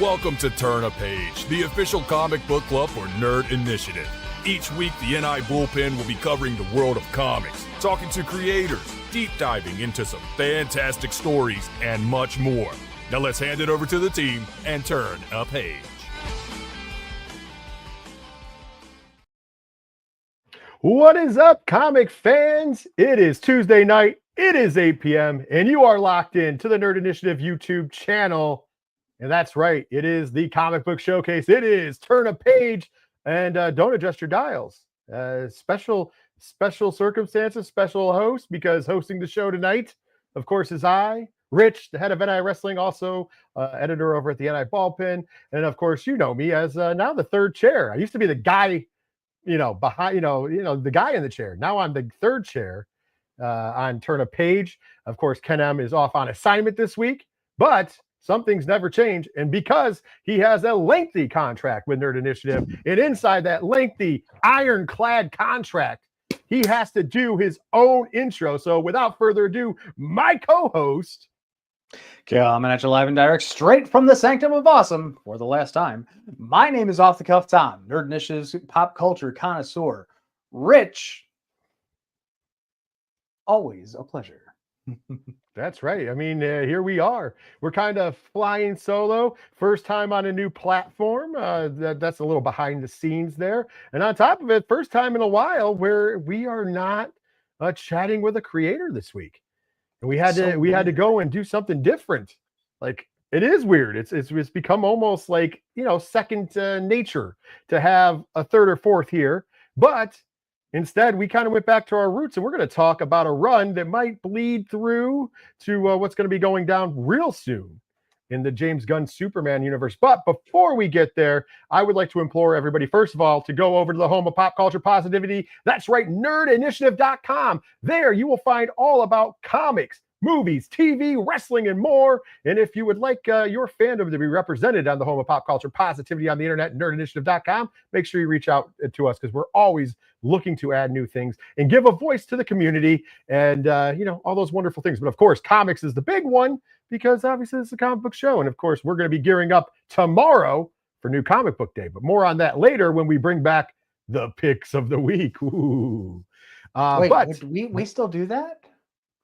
Welcome to Turn a Page, the official comic book club for Nerd Initiative. Each week, the NI Bullpen will be covering the world of comics, talking to creators, deep diving into some fantastic stories, and much more. Now let's hand it over to the team and turn a page. What is up, comic fans? It is Tuesday night, it is 8 p.m., and you are locked in to the Nerd Initiative YouTube channel. And that's right, it is the comic book showcase. It is Turn a Page, and don't adjust your dials. Special circumstances, special host, because hosting the show tonight, of course, is I, Rich, the head of NI Wrestling, also editor over at the NI Bullpen. And of course, you know me as now the third chair. I used to be the guy, behind, the guy in the chair. Now I'm the third chair on Turn a Page. Of course, Ken M is off on assignment this week, but some things never change. And because he has a lengthy contract with Nerd Initiative, and inside that lengthy ironclad contract, he has to do his own intro. So without further ado, my co-host, coming at you live and direct straight from the Sanctum of Awesome for the last time. My name is Off the Cuff Tom, Nerd Initiative's pop culture connoisseur. Rich, always a pleasure. That's right. I mean, here we are. We're kind of flying solo. First time on a new platform. That's a little behind the scenes there. And on top of it, first time in a while where we are not chatting with a creator this week. And we had to go and do something different. Like, it is weird. It's become almost like, second nature to have a third or fourth here. But instead, we kind of went back to our roots, and we're going to talk about a run that might bleed through to what's going to be going down real soon in the James Gunn Superman universe. But before we get there, I would like to implore everybody, first of all, to go over to the home of pop culture positivity. That's right, nerdinitiative.com. There you will find all about comics, movies, TV, wrestling, and more. And if you would like your fandom to be represented on the home of pop culture positivity on the internet, nerdinitiative.com, make sure you reach out to us, because we're always looking to add new things and give a voice to the community and, all those wonderful things. But of course, comics is the big one, because obviously it's a comic book show. And of course, we're going to be gearing up tomorrow for New Comic Book Day. But more on that later when we bring back the picks of the week. Ooh. Wait, but we still do that?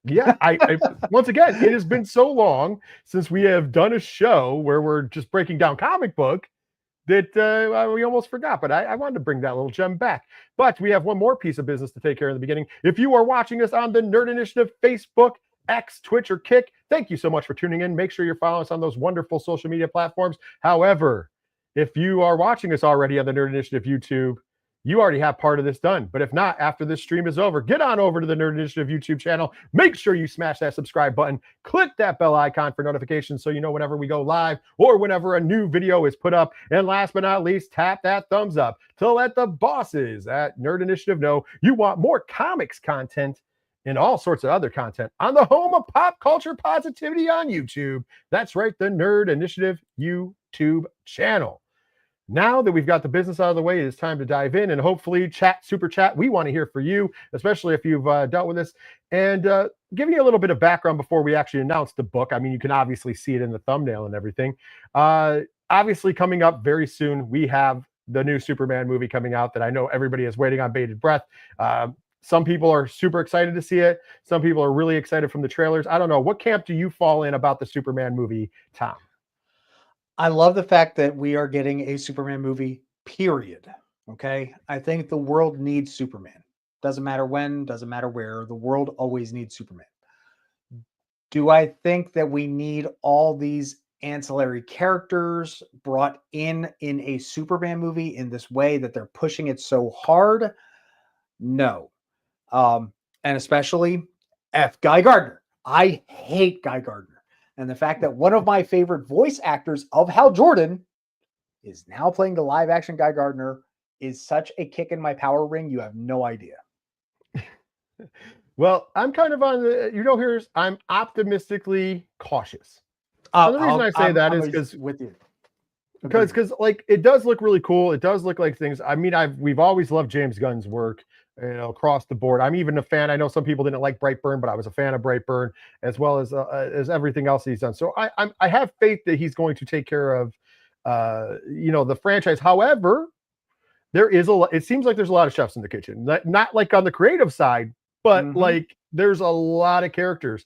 Yeah, I once again, it has been so long since we have done a show where we're just breaking down comic book that we almost forgot. But I wanted to bring that little gem back. But we have one more piece of business to take care of in the beginning. If you are watching us on the Nerd Initiative Facebook, X, Twitch, or Kick, thank you so much for tuning in. Make sure you're following us on those wonderful social media platforms. However, if you are watching us already on the Nerd Initiative YouTube, you already have part of this done. But if not, after this stream is over, get on over to the Nerd Initiative YouTube channel. Make sure you smash that subscribe button. Click that bell icon for notifications so you know whenever we go live or whenever a new video is put up. And last but not least, tap that thumbs up to let the bosses at Nerd Initiative know you want more comics content and all sorts of other content on the home of pop culture positivity on YouTube. That's right, the Nerd Initiative YouTube channel. Now that we've got the business out of the way, it's time to dive in and hopefully super chat. We want to hear from you, especially if you've dealt with this. And giving you a little bit of background before we actually announce the book. I mean, you can obviously see it in the thumbnail and everything. Obviously, coming up very soon, we have the new Superman movie coming out that I know everybody is waiting on bated breath. Some people are super excited to see it. Some people are really excited from the trailers. I don't know. What camp do you fall in about the Superman movie, Tom? I love the fact that we are getting a Superman movie, period. Okay. I think the world needs Superman. Doesn't matter when, doesn't matter where. The world always needs Superman. Do I think that we need all these ancillary characters brought in a Superman movie in this way that they're pushing it so hard? No. And especially F. Guy Gardner. I hate Guy Gardner. And the fact that one of my favorite voice actors of Hal Jordan is now playing the live action Guy Gardner is such a kick in my power ring. You have no idea. Well, I'm kind of on the, I'm optimistically cautious. The reason I say that is because with you. Because like it does look really cool. It does look like things. I mean, we've always loved James Gunn's work, across the board. I'm even a fan. I know some people didn't like Brightburn, but I was a fan of Brightburn as well as everything else he's done. So I have faith that he's going to take care of the franchise. However, it seems like there's a lot of chefs in the kitchen, not like on the creative side, but like there's a lot of characters.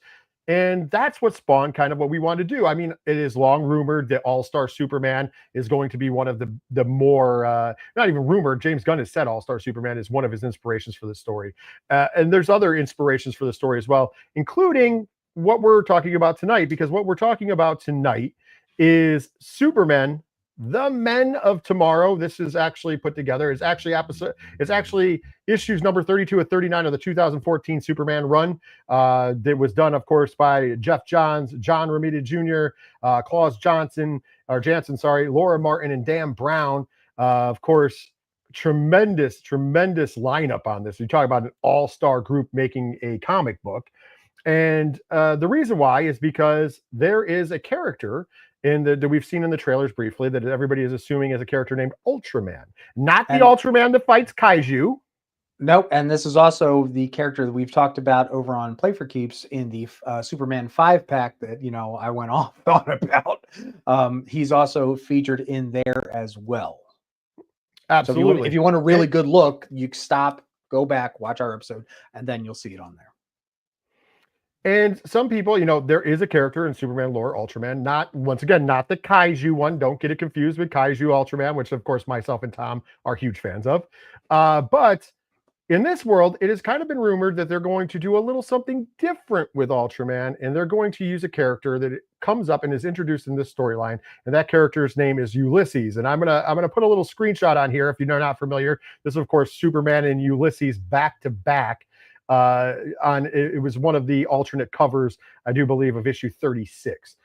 And that's what spawned kind of what we want to do. I mean, it is long rumored that All-Star Superman is going to be one of the more, not even rumored, James Gunn has said All-Star Superman is one of his inspirations for the story. And there's other inspirations for the story as well, including what we're talking about tonight, because what we're talking about tonight is Superman, the Men of Tomorrow. This is actually put together. It's actually issues number 32 of 39 of the 2014 Superman run. That was done, of course, by Jeff Johns, John Romita Jr., Claus Janson, Laura Martin, and Dan Brown. Of course, tremendous lineup on this. You talk about an all-star group making a comic book. And the reason why is because there is a character that we've seen in the trailers briefly that everybody is assuming is a character named Ultraman, not the Ultraman that fights kaiju. Nope. And this is also the character that we've talked about over on Play for Keeps in the Superman 5-pack that, I went off on about. He's also featured in there as well. Absolutely. So if you want a really good look, you stop, go back, watch our episode, and then you'll see it on there. And some people, there is a character in Superman lore, Ultraman, not the kaiju one. Don't get it confused with Kaiju Ultraman, which of course myself and Tom are huge fans of. But in this world, it has kind of been rumored that they're going to do a little something different with Ultraman, and they're going to use a character that comes up and is introduced in this storyline, and that character's name is Ulysses. And I'm gonna put a little screenshot on here if you're not familiar. This is, of course, Superman and Ulysses back to back. It was one of the alternate covers, I do believe, of issue 36.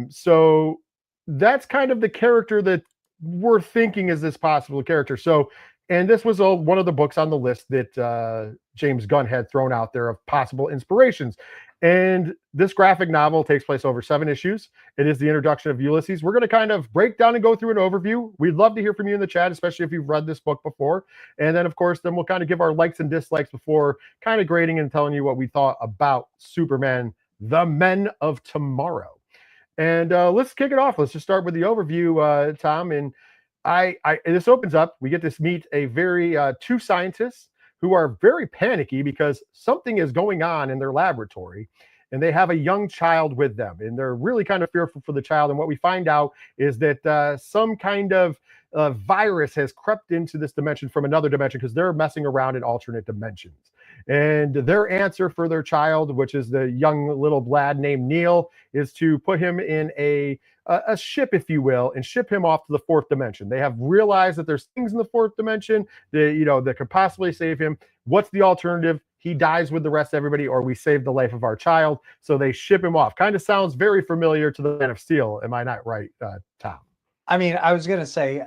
So that's kind of the character that we're thinking is this possible character. So, and this was one of the books on the list that James Gunn had thrown out there of possible inspirations. And this graphic novel takes place over 7 issues. It is the introduction of Ulysses. We're going to kind of break down and go through an overview. We'd love to hear from you in the chat, especially if you've read this book before. And then, of course, we'll kind of give our likes and dislikes before kind of grading and telling you what we thought about Superman, the Men of Tomorrow. And let's kick it off. Let's just start with the overview, Tom. And this opens up. We get to meet a very 2 scientists who are very panicky because something is going on in their laboratory, and they have a young child with them, and they're really kind of fearful for the child. And what we find out is that some kind of virus has crept into this dimension from another dimension, because they're messing around in alternate dimensions. And their answer for their child, which is the young little lad named Neil, is to put him in a ship, if you will, and ship him off to the 4th dimension. They have realized that there's things in the 4th dimension that could possibly save him. What's the alternative? He dies with the rest of everybody, or we save the life of our child. So they ship him off. Kind of sounds very familiar to the Man of Steel. Am I not right, Tom? I mean, I was going to say,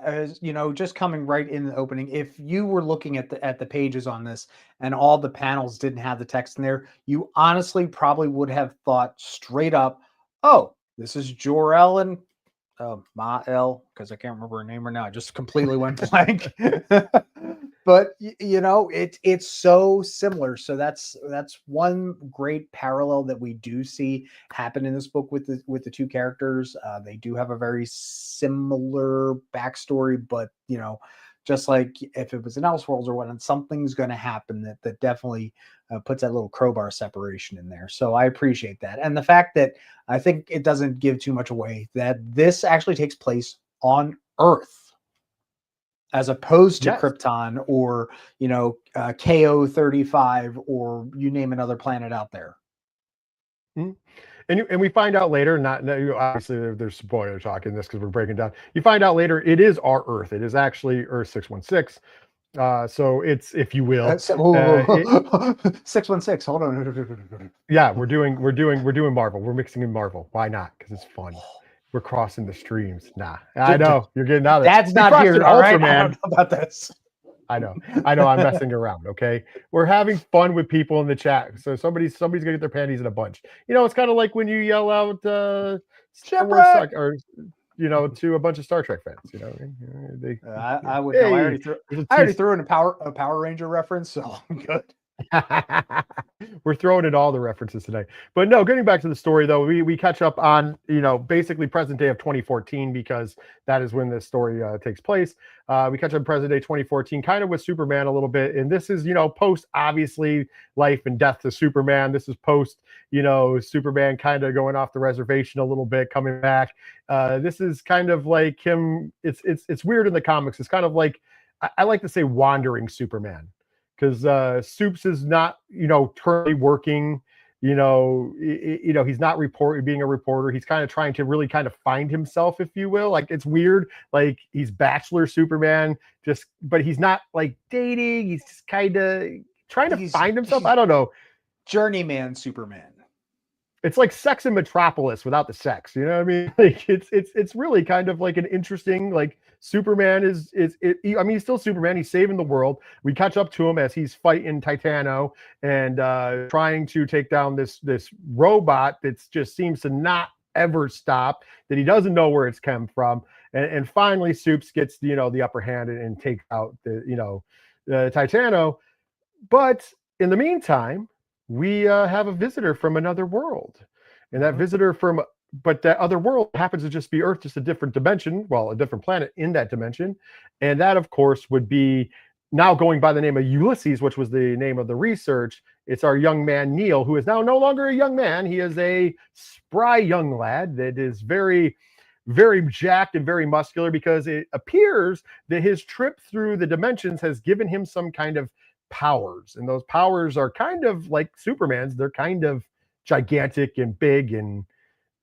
just coming right in the opening, if you were looking at the pages on this and all the panels didn't have the text in there, you honestly probably would have thought straight up, oh, this is Jor-El and Ma-El, because I can't remember her name right now. I just completely went blank. But it's so similar. So that's one great parallel that we do see happen in this book with the 2 characters. They do have a very similar backstory, but just like if it was an Elseworlds or whatnot, something's going to happen that definitely puts that little crowbar separation in there. So I appreciate that. And the fact that I think it doesn't give too much away that this actually takes place on Earth, as opposed to Krypton or, KO-35 or you name another planet out there. Mm-hmm. And we find out later, obviously there's spoiler talk in this because we're breaking down. You find out later it is our Earth. It is actually Earth 616. So it's, if you will, 616. Hold on. Yeah, we're doing Marvel. We're mixing in Marvel. Why not? Because it's fun. We're crossing the streams. Nah, I know you're getting out of that. That's not here. All right, I don't know about this. I know. I'm messing around. Okay, we're having fun with people in the chat. So somebody's gonna get their panties in a bunch. It's kind of like when you yell out Star Wars or to a bunch of Star Trek fans. I would. Hey, I already threw in a Power Ranger reference, so I'm good. We're throwing in all the references today. But no, getting back to the story though, we catch up on, basically present day of 2014 because that is when this story takes place. We catch up present day 2014, kind of with Superman a little bit. And this is, post obviously life and death to Superman. This is post, Superman kind of going off the reservation a little bit, coming back. This is kind of like him. It's weird in the comics. It's kind of like, I like to say wandering Superman, because Supes is not, currently working, he's not being a reporter. He's kind of trying to really kind of find himself, if you will. Like, it's weird. Like, he's bachelor Superman, but he's not like dating. He's just kind of trying to find himself. I don't know. Journeyman Superman. It's like Sex in Metropolis without the sex. You know what I mean? Like, it's really kind of like an interesting, like, Superman he's still Superman. He's saving the world. We catch up to him as he's fighting Titano and trying to take down this robot that just seems to not ever stop, that he doesn't know where it's come from. And finally Supes gets, the upper hand and takes out the Titano. But in the meantime, we have a visitor from another world. And that visitor but that other world happens to just be Earth, just a different dimension, a different planet in that dimension. And that, of course, would be now going by the name of Ulysses, which was the name of the research. It's our young man, Neil, who is now no longer a young man. He is a spry young lad that is very, very jacked and very muscular, because it appears that his trip through the dimensions has given him some kind of powers. And those powers are kind of like Superman's. They're kind of gigantic and big and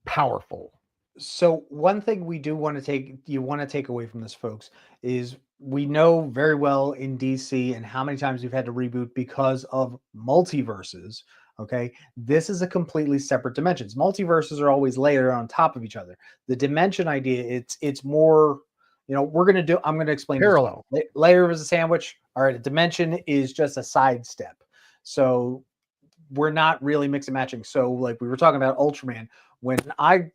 powerful. So one thing we do want to take away from this, folks, is we know very well in DC and how many times we've had to reboot because of multiverses. Okay, this is a completely separate dimensions. Multiverses are always layered on top of each other. The dimension idea, it's more, I'm going to explain parallel. Layer is a sandwich. All right, a dimension is just a sidestep. So we're not really mix and matching. So like we were talking about Ultraman, when I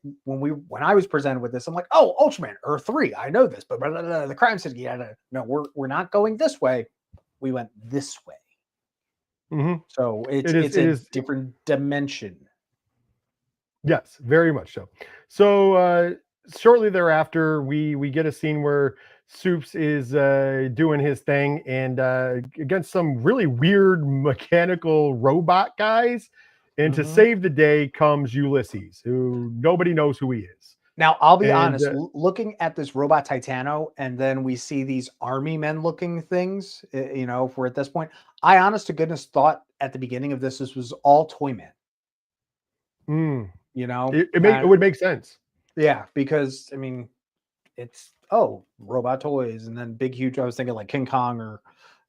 was presented with this, I'm like, oh, Ultraman, Earth 3, I know this, but the crime city, no, we're not going this way. We went this way. Mm-hmm. So it's a different dimension. Yes, very much so. So shortly thereafter, we get a scene where Supes is doing his thing and against some really weird mechanical robot guys. And to save the day comes Ulysses, who nobody knows who he is. Now, I'll be honest, looking at this robot Titano, and then we see these army men looking things, if we're at this point, I honest to goodness thought at the beginning of this was all Toyman. It would make sense. Yeah, because I mean, it's robot toys, and then big, huge. I was thinking like King Kong or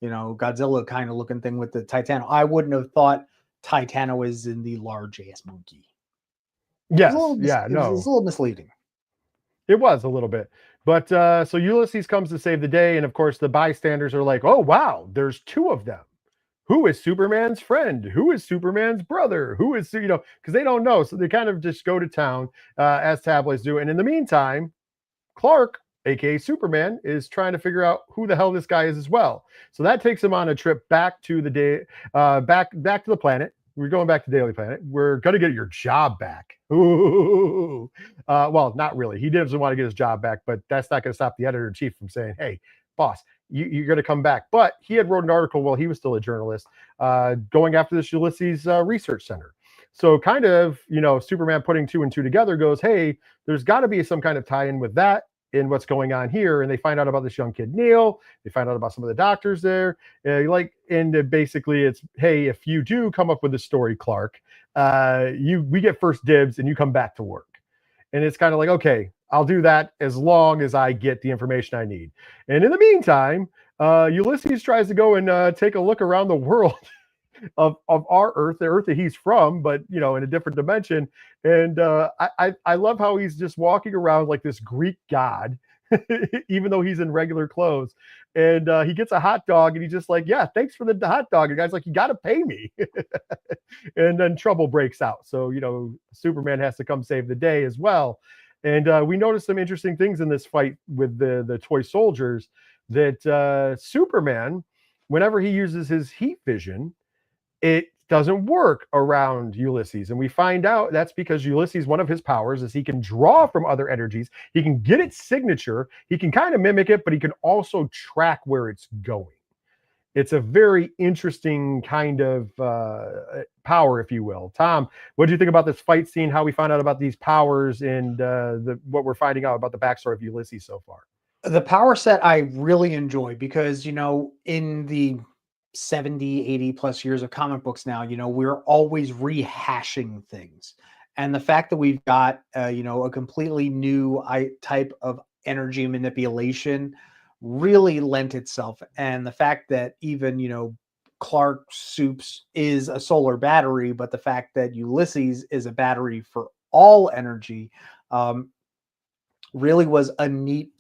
Godzilla kind of looking thing with the Titano. I wouldn't have thought Titano is in the large ass monkey. Yes, it was a little misleading. It was a little bit, but so Ulysses comes to save the day, and of course the bystanders are like, "Oh wow, there's two of them. Who is Superman's friend? Who is Superman's brother? Who is because they don't know, so they kind of just go to town as tabloids do. And in the meantime, Clark, aka Superman, is trying to figure out who the hell this guy is as well. So that takes him on a trip back to the back to the planet. We're going back to Daily Planet. We're going to get your job back. Ooh. Well, not really. He doesn't want to get his job back, but that's not going to stop the editor-in-chief from saying, hey, boss, you're going to come back. But he had wrote an article while he was still a journalist going after this Ulysses research center. So kind of, Superman putting two and two together goes, hey, there's got to be some kind of tie-in with that in what's going on here. And they find out about this young kid, Neil. They find out about some of the doctors there. Basically it's, hey, if you do come up with a story, Clark, we get first dibs and you come back to work. And it's kind of like, okay, I'll do that as long as I get the information I need. And in the meantime, Ulysses tries to go and take a look around the world of our Earth, the Earth that he's from, but in a different dimension. And I love how he's just walking around like this Greek god, even though he's in regular clothes. And he gets a hot dog and he's just like, yeah, thanks for the hot dog. And the guy's like, you got to pay me. And then trouble breaks out. So, Superman has to come save the day as well. And we noticed some interesting things in this fight with the toy soldiers, that Superman, whenever he uses his heat vision, it doesn't work around Ulysses. And we find out that's because Ulysses, one of his powers is he can draw from other energies. He can get its signature. He can kind of mimic it, but he can also track where it's going. It's a very interesting kind of power, if you will. Tom, what do you think about this fight scene? How we find out about these powers and what we're finding out about the backstory of Ulysses so far? The power set I really enjoy because, in the 70, 80 plus years of comic books now, we're always rehashing things. And the fact that we've got, a completely new type of energy manipulation really lent itself. And the fact that even, Clark Soups is a solar battery, but the fact that Ulysses is a battery for all energy really was a neat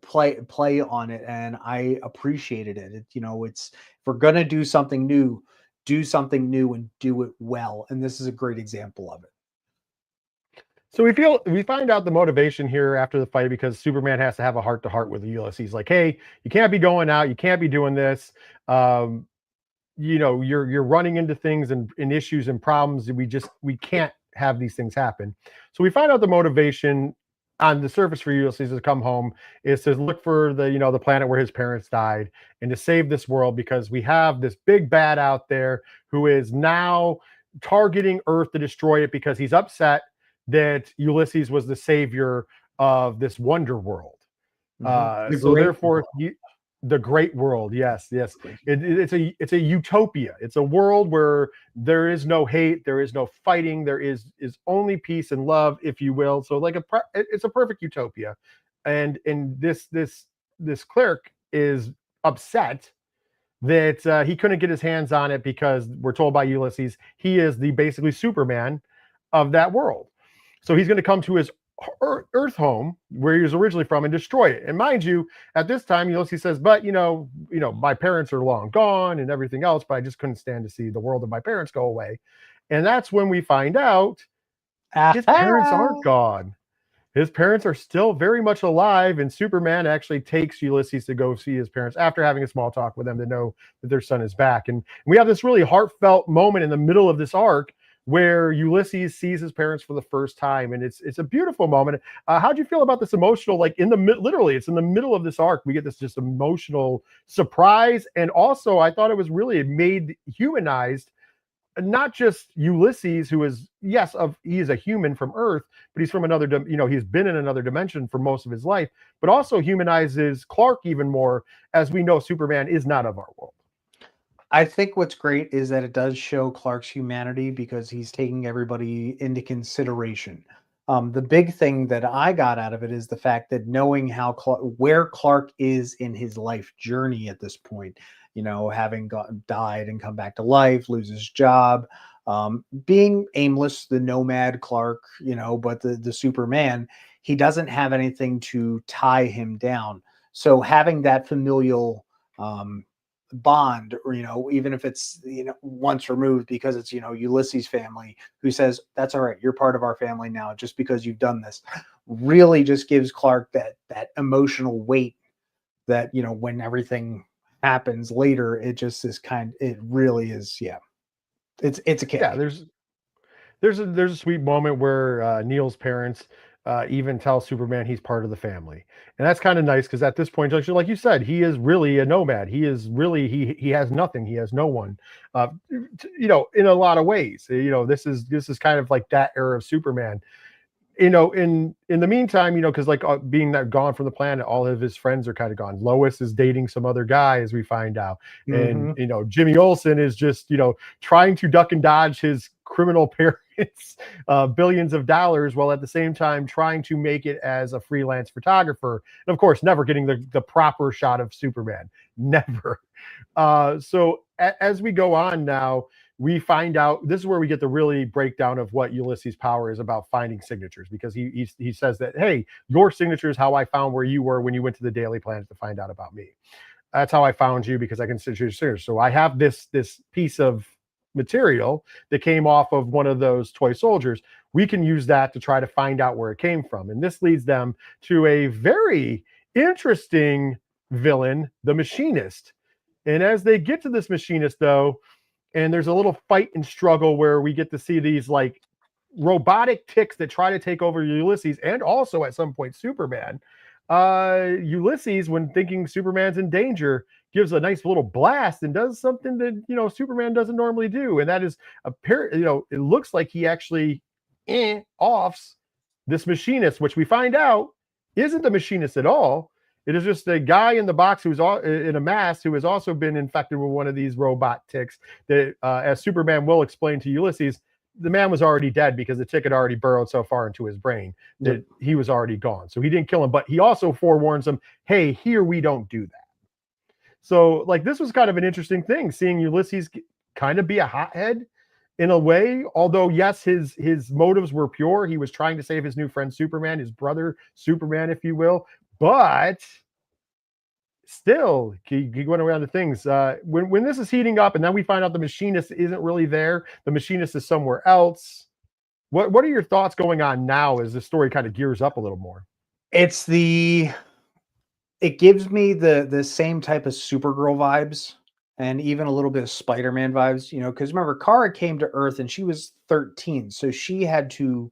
play on it, and I appreciated it. It's if we're gonna do something new and do it well, and this is a great example of it. So we find out the motivation here after the fight because Superman has to have a heart to heart with Ulysses. Like, hey, you can't be going out, you can't be doing this. You're running into things and issues and problems. We can't have these things happen. So we find out the motivation on the surface for Ulysses to come home is to look for the planet where his parents died and to save this world because we have this big bad out there who is now targeting Earth to destroy it because he's upset that Ulysses was the savior of this wonder world. So therefore, the great world. Yes. It's a utopia. It's a world where there is no hate, there is no fighting, there is only peace and love, if you will. So it's a perfect utopia. And this cleric is upset that he couldn't get his hands on it because we're told by Ulysses he is the basically Superman of that world. So he's going to come to his Earth home where he was originally from and destroy it. And mind you, at this time, Ulysses says, but my parents are long gone and everything else, but I just couldn't stand to see the world of my parents go away. And that's when we find out his parents aren't gone. His parents are still very much alive, and Superman actually takes Ulysses to go see his parents after having a small talk with them to know that their son is back. And we have this really heartfelt moment in the middle of this arc where Ulysses sees his parents for the first time, and it's a beautiful moment. How do you feel about this emotional, like literally, it's in the middle of this arc, we get this just emotional surprise, and also I thought it was really humanized, not just Ulysses, who is he is a human from Earth, but he's from another, he's been in another dimension for most of his life, but also humanizes Clark even more, as we know Superman is not of our world. I think what's great is that it does show Clark's humanity because he's taking everybody into consideration. The big thing that I got out of it is the fact that knowing where Clark is in his life journey at this point, having died and come back to life, lose his job, being aimless, the nomad Clark, but the Superman, he doesn't have anything to tie him down. So having that familial bond, or even if it's once removed, because it's Ulysses' family who says that's all right, you're part of our family now just because you've done this, really just gives Clark that emotional weight that when everything happens later, it just is it really is, it's a kick. Yeah, there's a sweet moment where Neil's parents even tell Superman he's part of the family, and that's kind of nice because at this point, like you said, he is really a nomad. He is really he has nothing. He has no one. In a lot of ways, this is kind of like that era of Superman. In the meantime, because being that gone from the planet, all of his friends are kind of gone. Lois is dating some other guy, as we find out, and Jimmy Olsen is just trying to duck and dodge his criminal parents billions of dollars, while at the same time trying to make it as a freelance photographer, and of course never getting the proper shot of Superman, never. So as we go on now, we find out this is where we get the really breakdown of what Ulysses' power is about, finding signatures, because he says that, hey, your signature is how I found where you were when you went to the Daily Planet to find out about me. That's how I found you, because I can consider your signature. So I have this piece of material that came off of one of those toy soldiers. We can use that to try to find out where it came from. And this leads them to a very interesting villain, the Machinist. And as they get to this Machinist, though, and there's a little fight and struggle where we get to see these like robotic ticks that try to take over Ulysses and also at some point Superman. Ulysses, when thinking Superman's in danger, gives a nice little blast and does something that Superman doesn't normally do, and that is it looks like he actually offs this machinist, which we find out isn't the machinist at all. It is just a guy in the box who's in a mask who has also been infected with one of these robot ticks that, as Superman will explain to Ulysses, the man was already dead because the tick had already burrowed so far into his brain that he was already gone. So he didn't kill him, but he also forewarns him, hey, here we don't do that. So like this was kind of an interesting thing, seeing Ulysses kind of be a hothead in a way, although yes, his motives were pure. He was trying to save his new friend Superman, his brother Superman, if you will, but still he went around to things. When this is heating up and then we find out the machinist isn't really there, the machinist is somewhere else. What are your thoughts going on now as the story kind of gears up a little more? It gives me the same type of Supergirl vibes and even a little bit of Spider-Man vibes, because remember, Kara came to Earth and she was 13. So she had to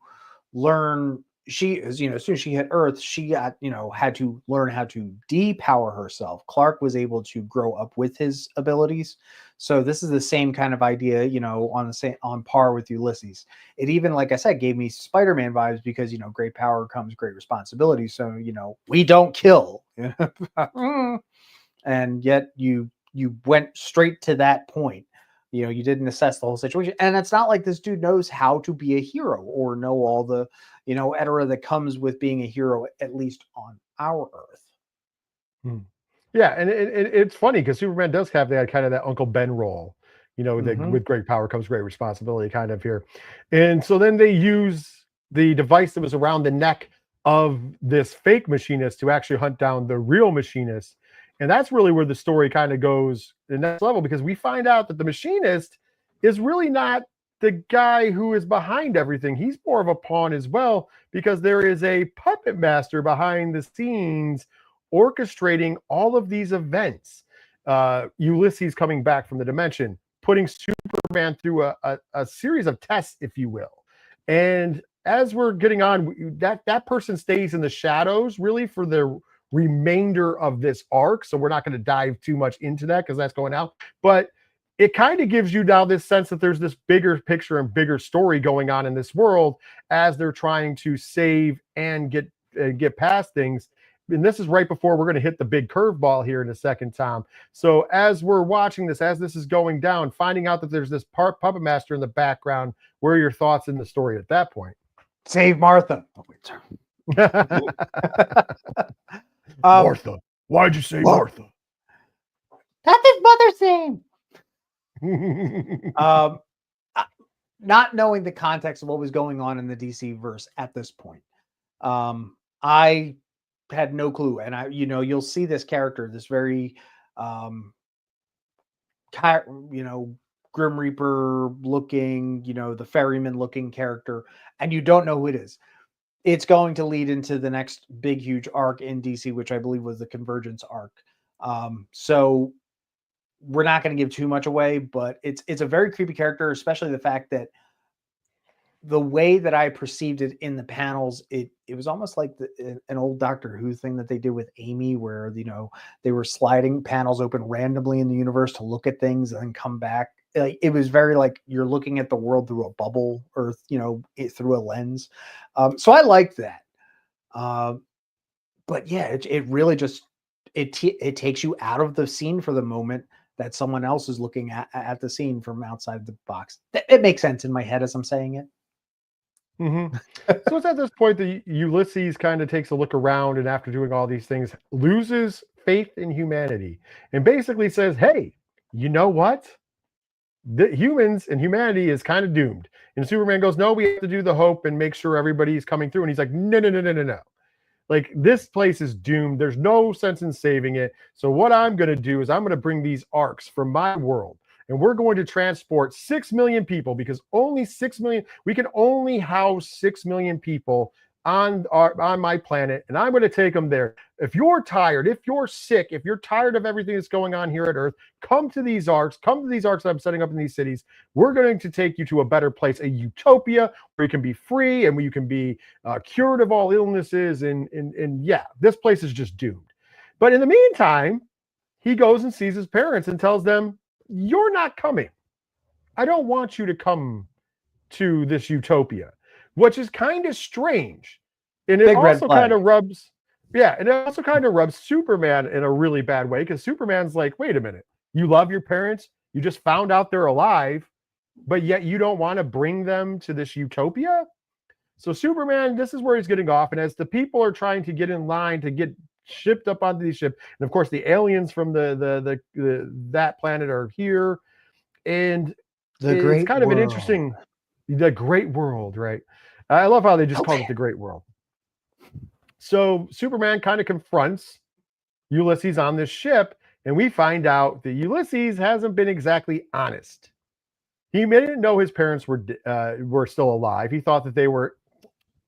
learn, as soon as she hit Earth, she got, had to learn how to depower herself. Clark was able to grow up with his abilities. So this is the same kind of idea, on par with Ulysses. It even, like I said, gave me Spider-Man vibes because, great power comes great responsibility. So, we don't kill. And yet you went straight to that point. You didn't assess the whole situation. And it's not like this dude knows how to be a hero or know all the, et cetera, that comes with being a hero, at least on our Earth. Yeah, and it's funny because Superman does have that kind of that Uncle Ben role, that with great power comes great responsibility kind of here. And so then they use the device that was around the neck of this fake machinist to actually hunt down the real machinist. And that's really where the story kind of goes the next level, because we find out that the machinist is really not the guy who is behind everything. He's more of a pawn as well, because there is a puppet master behind the scenes orchestrating all of these events. Ulysses coming back from the dimension, putting Superman through a series of tests, if you will. And as we're getting on, that person stays in the shadows really for the remainder of this arc. So we're not going to dive too much into that because that's going out. But it kind of gives you now this sense that there's this bigger picture and bigger story going on in this world as they're trying to save and get past things. And this is right before we're going to hit the big curveball here in a second, Tom. So as we're watching this, as this is going down, finding out that there's this puppet master in the background, what are your thoughts in the story at that point? Save Martha. Martha. Why'd you say Martha? That's his mother's name. Not knowing the context of what was going on in the DC verse at this point, I had no clue. And you'll see this character, this very, Grim Reaper looking, the ferryman looking character, and you don't know who it is. It's going to lead into the next big, huge arc in DC, which I believe was the Convergence arc. So we're not going to give too much away, but it's a very creepy character, especially the fact that the way that I perceived it in the panels, it was almost like an old Doctor Who thing that they did with Amy, where, they were sliding panels open randomly in the universe to look at things and then come back. Like, it was very like you're looking at the world through a bubble or, through a lens. So I liked that. But yeah, it really just, it takes you out of the scene for the moment that someone else is looking at the scene from outside the box. It makes sense in my head as I'm saying it. So it's at this point that Ulysses kind of takes a look around, and after doing all these things, loses faith in humanity and basically says, hey, you know what? The humans and humanity is kind of doomed. And Superman goes, no, we have to do the hope and make sure everybody's coming through. And he's like, no. Like, this place is doomed. There's no sense in saving it. So what I'm going to do is I'm going to bring these arcs from my world, and we're going to transport 6 million people, because only 6 million, we can only house 6 million people on my planet, and I'm going to take them there. If you're tired, if you're sick, if you're tired of everything that's going on here at Earth, come to these arcs. Come to these arcs that I'm setting up in these cities. We're going to take you to a better place, a utopia where you can be free and where you can be cured of all illnesses. And yeah, this place is just doomed. But in the meantime, he goes and sees his parents and tells them, "You're not coming. I don't want you to come to this utopia," which is kind of strange. And it also kind of rubs, and it also kind of rubs Superman in a really bad way, because Superman's like, wait a minute, you love your parents, you just found out they're alive, but yet you don't want to bring them to this utopia? So Superman, this is where he's getting off. And as the people are trying to get in line to get shipped up onto these ships, and of course the aliens from that planet are here, and it's kind of an interesting, the Great World, right? I love how they just called it the Great World. So Superman kind of confronts Ulysses on this ship, and we find out that Ulysses hasn't been exactly honest. He didn't know his parents were still alive. He thought that they were,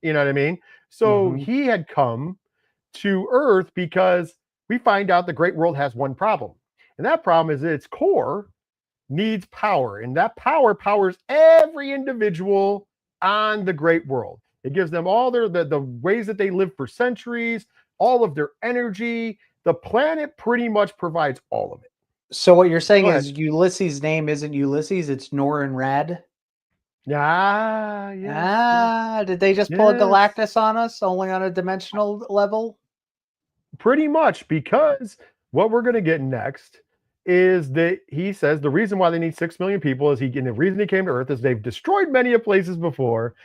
you know what I mean? So he had come to Earth because we find out the Great World has one problem. And that problem is that its core needs power, and that power powers every individual on the Great World. It gives them all the ways that they live for centuries, all of their energy. The planet pretty much provides all of it. So what you're saying is Ulysses' name isn't Ulysses, it's Norrin Rad? Did they just pull a Galactus on us, only on a dimensional level? Pretty much, because what we're going to get next is that he says the reason why they need 6 million people is and the reason he came to Earth is they've destroyed many of places before.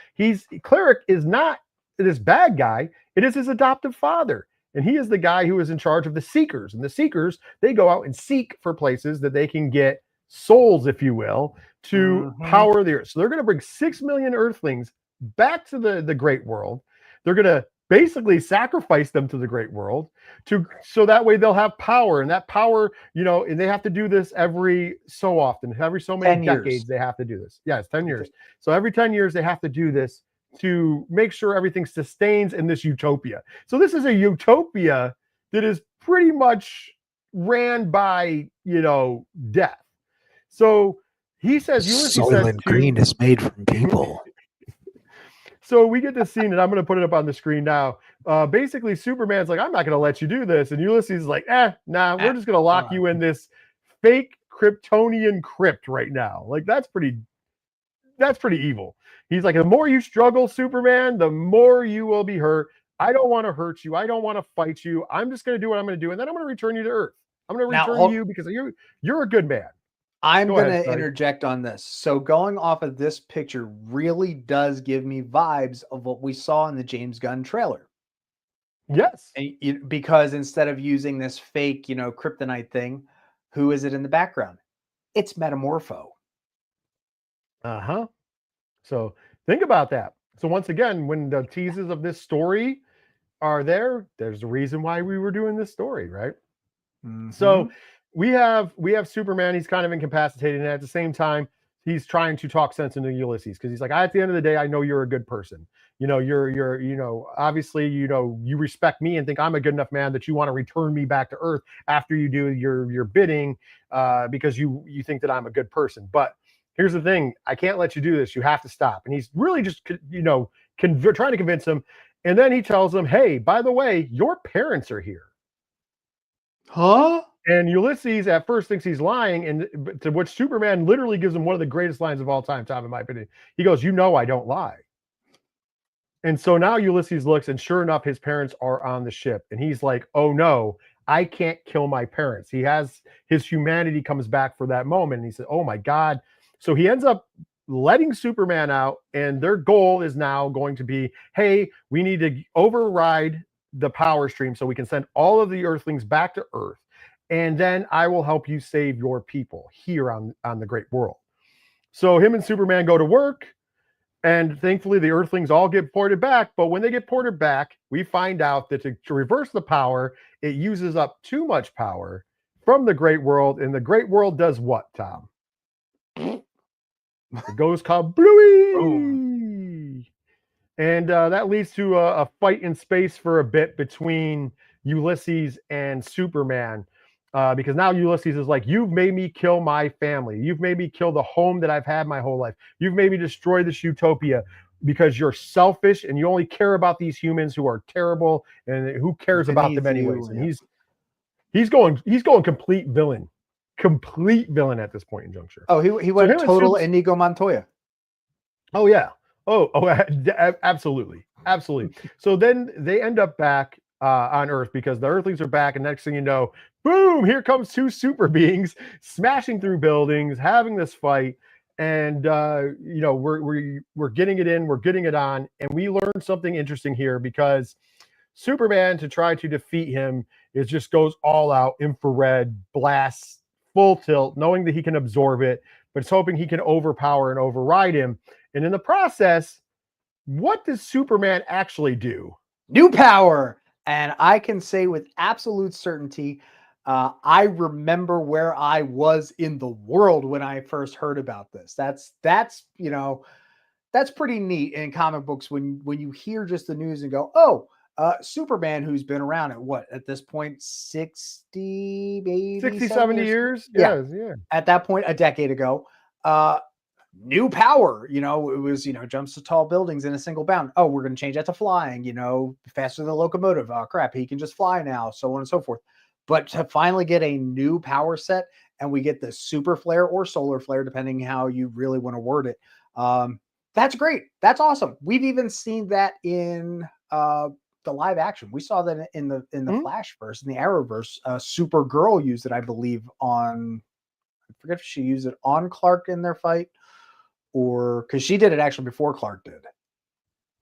Cleric is not this bad guy. It is his adoptive father. And he is the guy who is in charge of the Seekers. And the Seekers, they go out and seek for places that they can get souls, if you will, to power the Earth. So they're going to bring 6 million Earthlings back to the Great World. They're going to basically sacrifice them to the Great World so that way they'll have power, and that power, and they have to do this every so often, every so many decades they have to do this. Yeah, it's 10 years. So every 10 years they have to do this to make sure everything sustains in this utopia. So this is a utopia that is pretty much ran by, death. So he says, Soylent Green is made from people. So we get this scene, and I'm going to put it up on the screen now. Basically, Superman's like, I'm not going to let you do this. And Ulysses is like, we're just going to lock you in this fake Kryptonian crypt right now. Like, that's pretty evil. He's like, the more you struggle, Superman, the more you will be hurt. I don't want to hurt you. I don't want to fight you. I'm just going to do what I'm going to do. And then I'm going to return you to Earth. I'm going to return you because you're a good man. I'm going to interject on this. So going off of this picture really does give me vibes of what we saw in the James Gunn trailer. Yes. And because instead of using this fake, kryptonite thing, who is it in the background? It's Metamorpho. So think about that. So once again, when the teases of this story are there's a reason why we were doing this story, right? So we have Superman. He's kind of incapacitated, and at the same time, he's trying to talk sense into Ulysses, because he's like, at the end of the day, I know you're a good person. You're obviously, you respect me and think I'm a good enough man that you want to return me back to Earth after you do your bidding, because you think that I'm a good person. But here's the thing, I can't let you do this. You have to stop. And he's really just, trying to convince him. And then he tells him, hey, by the way, your parents are here. Huh? And Ulysses at first thinks he's lying, and to which Superman literally gives him one of the greatest lines of all time, Tom, in my opinion. He goes, I don't lie. And so now Ulysses looks, and sure enough, his parents are on the ship. And he's like, oh no, I can't kill my parents. His humanity comes back for that moment. And he said, oh my God. So he ends up letting Superman out, and their goal is now going to be, hey, we need to override the power stream so we can send all of the Earthlings back to Earth. And then I will help you save your people here on the Great World. So him and Superman go to work, and thankfully the Earthlings all get ported back. But when they get ported back, we find out that to reverse the power, it uses up too much power from the Great World. And the Great World does what, Tom? It goes kablooey. And that leads to a fight in space for a bit between Ulysses and Superman. Because now Ulysses is like, you've made me kill my family. You've made me kill the home that I've had my whole life. You've made me destroy this utopia because you're selfish and you only care about these humans who are terrible, and who cares about them anyways. And he's going complete villain at this point in juncture. Oh, he went total Inigo Montoya. Oh yeah. Oh, absolutely. So then they end up back on Earth because the Earthlings are back, and next thing you know, boom, here comes two super beings smashing through buildings, having this fight, and we're getting it in, we're getting it on, and we learned something interesting here because Superman, to try to defeat him, is just goes all out, infrared blasts, full tilt, knowing that he can absorb it, but it's hoping he can overpower and override him. And in the process, what does Superman actually do? New power. And I can say with absolute certainty, I remember where I was in the world when I first heard about this. That's pretty neat in comic books when you hear just the news and go, oh, Superman, who's been around at this point, 60, maybe 60, 70 years? Yeah. At that point, a decade ago. New power, it was, jumps to tall buildings in a single bound. Oh, we're going to change that to flying, faster than a locomotive. Oh, crap, he can just fly now, so on and so forth. But to finally get a new power set, and we get the super flare or solar flare, depending how you really want to word it, that's great. That's awesome. We've even seen that in the live action. We saw that in the Flashverse, in the Arrowverse. Supergirl used it, I believe, I forget if she used it on Clark in their fight, or because she did it actually before Clark did.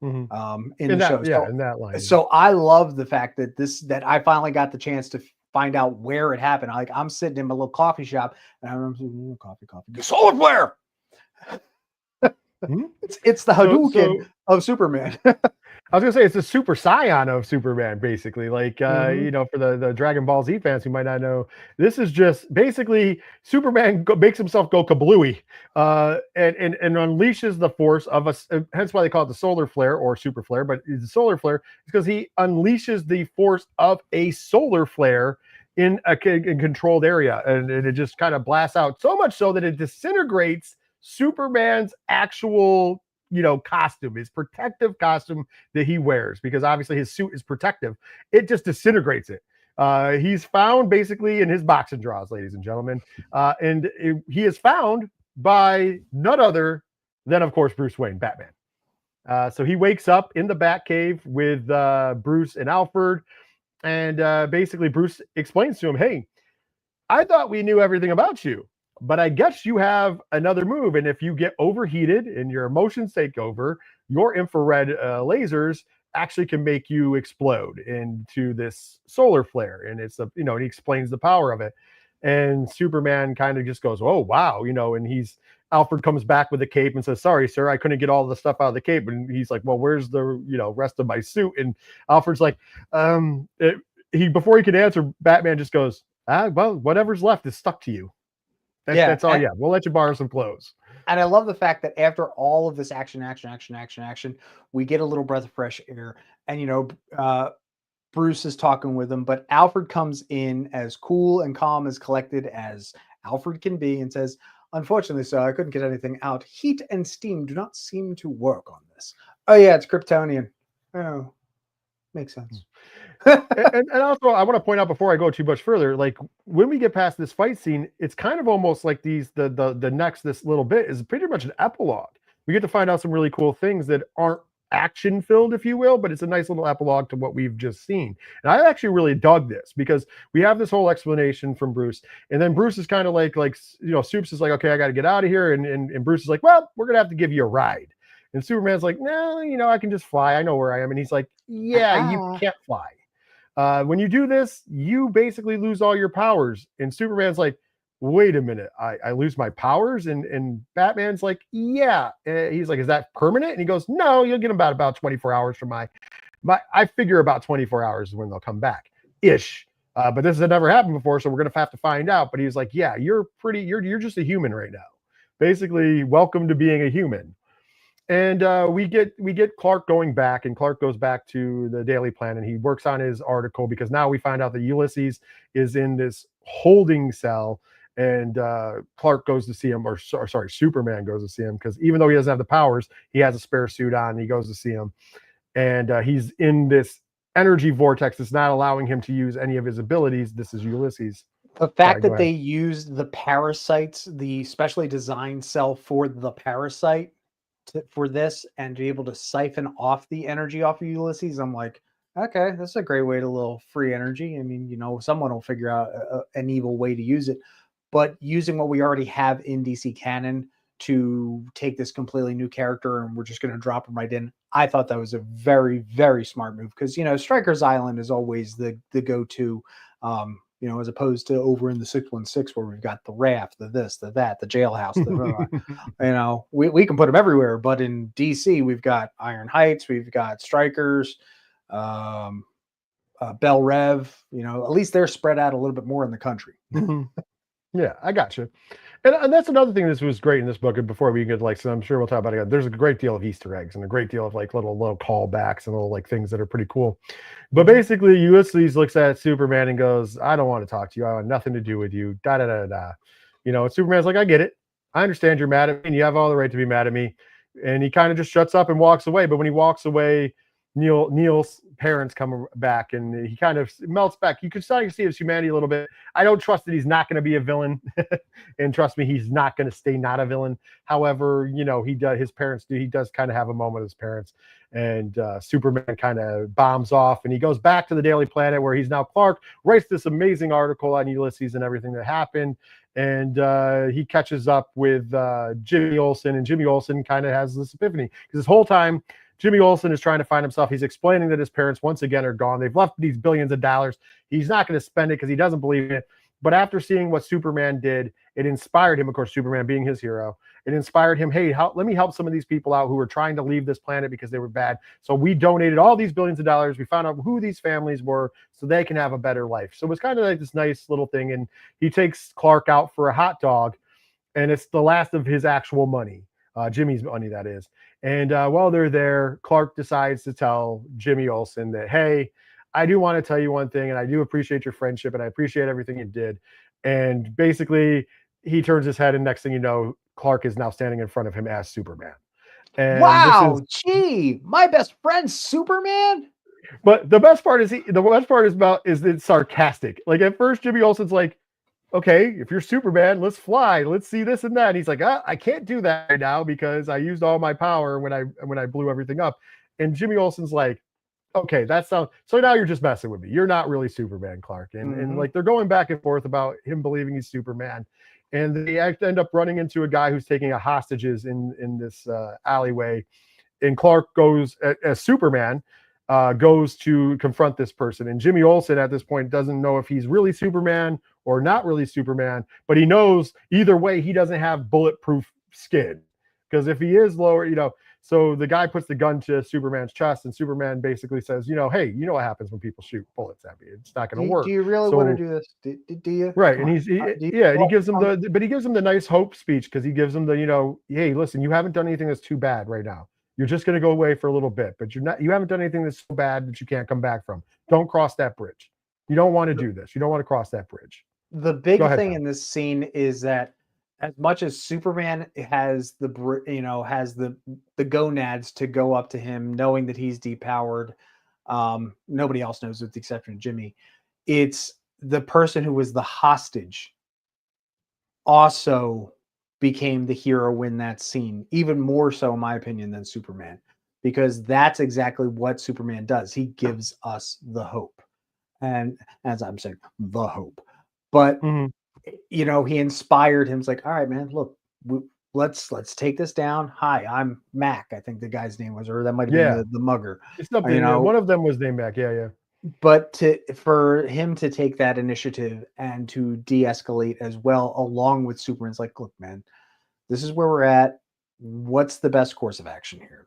In the show. Yeah, in that line. So I love the fact that I finally got the chance to find out where it happened. I'm sitting in my little coffee shop and I'm saying, coffee. Solar flare. It's the Hadouken of Superman. I was gonna say it's the super scion of Superman, basically. Like for the Dragon Ball Z fans who might not know, this is just basically Superman makes himself go kablooey, and unleashes the force of hence why they call it the solar flare or super flare, but it's a solar flare because he unleashes the force of a solar flare in a controlled area, and it just kind of blasts out so much so that it disintegrates Superman's actual costume, his protective costume that he wears, because obviously his suit is protective. It just disintegrates it. He's found basically in his boxing drawers, ladies and gentlemen, and he is found by none other than, of course, Bruce Wayne, Batman. So he wakes up in the Batcave with Bruce and Alfred, and basically Bruce explains to him, hey, I thought we knew everything about you, but I guess you have another move. And if you get overheated and your emotions take over, your infrared lasers actually can make you explode into this solar flare. And it's he explains the power of it. And Superman kind of just goes, oh, wow. And Alfred comes back with a cape and says, sorry, sir, I couldn't get all the stuff out of the cape. And he's like, well, where's the, rest of my suit? And Alfred's like, before he could answer, Batman just goes, well, whatever's left is stuck to you. That's all. We'll let you borrow some clothes. And I love the fact that after all of this action, we get a little breath of fresh air. And, Bruce is talking with him, but Alfred comes in as cool and calm, as collected as Alfred can be, and says, unfortunately, sir, I couldn't get anything out. Heat and steam do not seem to work on this. Oh, yeah, it's Kryptonian. Oh, makes sense. and also, I want to point out before I go too much further, like when we get past this fight scene, it's kind of almost like this little bit is pretty much an epilogue. We get to find out some really cool things that aren't action filled, if you will, but it's a nice little epilogue to what we've just seen. And I actually really dug this because we have this whole explanation from Bruce, and then Bruce is kind of like Supes is like, okay, I got to get out of here, and Bruce is like, well, we're gonna have to give you a ride. And Superman's like, no, I can just fly. I know where I am. And he's like, yeah, you can't fly. When you do this, you basically lose all your powers. And Superman's like, wait a minute, I lose my powers? And Batman's like, yeah. And he's like, is that permanent? And he goes, no, you'll get them about 24 hours from I figure about 24 hours is when they'll come back ish. But this has never happened before, so we're gonna have to find out. But he's like, yeah, you're just a human right now. Basically, welcome to being a human. And we get Clark going back, and Clark goes back to the Daily Planet, and he works on his article because now we find out that Ulysses is in this holding cell, and Clark goes to see him, or sorry, Superman goes to see him because even though he doesn't have the powers, he has a spare suit on. And he goes to see him, and he's in this energy vortex that's not allowing him to use any of his abilities. This is Ulysses. The fact that they used the parasites, the specially designed cell for the parasite for this, and to be able to siphon off the energy off of Ulysses, I'm like, okay, that's a great way to little free energy. I mean, someone will figure out an evil way to use it, but using what we already have in DC canon to take this completely new character and we're just going to drop him right in, I thought that was a very, very smart move because, Stryker's Island is always the go-to, as opposed to over in the 616 where we've got the raft, the this, the that, the jailhouse, we can put them everywhere. But in DC, we've got Iron Heights, we've got Strikers, Bell Rev, at least they're spread out a little bit more in the country. Yeah, I got you. And that's another thing that was great in this book. And before we get so I'm sure we'll talk about it again. There's a great deal of Easter eggs and a great deal of little callbacks and little things that are pretty cool. But basically, Ulysses looks at Superman and goes, "I don't want to talk to you. I want nothing to do with you." Da da da da. And Superman's like, "I get it. I understand you're mad at me, and you have all the right to be mad at me." And he kind of just shuts up and walks away. But when he walks away, Neil's parents come back, and he kind of melts back. You can start to see his humanity a little bit. I don't trust that he's not going to be a villain, and trust me, he's not going to stay not a villain. However, he does. His parents do. He does kind of have a moment with his parents, and Superman kind of bombs off, and he goes back to the Daily Planet where he's now Clark. Writes this amazing article on Ulysses and everything that happened, and he catches up with Jimmy Olsen, and Jimmy Olsen kind of has this epiphany because this whole time Jimmy Olsen is trying to find himself. He's explaining that his parents once again are gone. They've left these billions of dollars. He's not going to spend it because he doesn't believe in it. But after seeing what Superman did, it inspired him, of course, Superman being his hero. It inspired him, hey, let me help some of these people out who were trying to leave this planet because they were bad. So we donated all these billions of dollars. We found out who these families were so they can have a better life. So it was kind of like this nice little thing. And he takes Clark out for a hot dog, and it's the last of his actual money. Jimmy's money, that is. And while they're there, Clark decides to tell Jimmy Olsen that, hey, I do want to tell you one thing, and I do appreciate your friendship, and I appreciate everything you did. And basically, he turns his head, and next thing you know, Clark is now standing in front of him as Superman. And wow, gee, my best friend Superman. But the best part is it's sarcastic. Like at first, Jimmy Olsen's like, okay, if you're Superman, let's fly. Let's see this and that. And he's like, I can't do that right now because I used all my power when I blew everything up. And Jimmy Olsen's like, okay, that sounds so now you're just messing with me. You're not really Superman, Clark. And they're going back and forth about him believing he's Superman. And they end up running into a guy who's taking hostages in this alleyway. And Clark goes as Superman. Goes to confront this person. And Jimmy Olsen at this point doesn't know if he's really Superman or not really Superman, but he knows either way he doesn't have bulletproof skin. Because if he is lower, so the guy puts the gun to Superman's chest, and Superman basically says, hey, you know what happens when people shoot bullets at me? It's not going to work. Do you really want to do this? Do you? Right. And he gives him the nice hope speech because he gives him the, hey, listen, you haven't done anything that's too bad right now. You're just going to go away for a little bit, but you haven't done anything that's so bad that you can't come back from. Don't cross that bridge. You don't want to do this. You don't want to cross that bridge. The big thing in this scene is that as much as Superman has the gonads to go up to him, knowing that he's depowered, nobody else knows with the exception of Jimmy. It's the person who was the hostage also became the hero in that scene, even more so in my opinion than Superman, because that's exactly what Superman does. He gives us the hope, and as I'm saying, the hope. But he inspired him. It's like, all right, man, look, let's take this down. Hi, I'm Mac. I think the guy's name was, or that might have been the mugger. It's something. One of them was named Mac. Yeah. But for him to take that initiative and to de-escalate as well, along with Superman's like, look, man, this is where we're at. What's the best course of action here?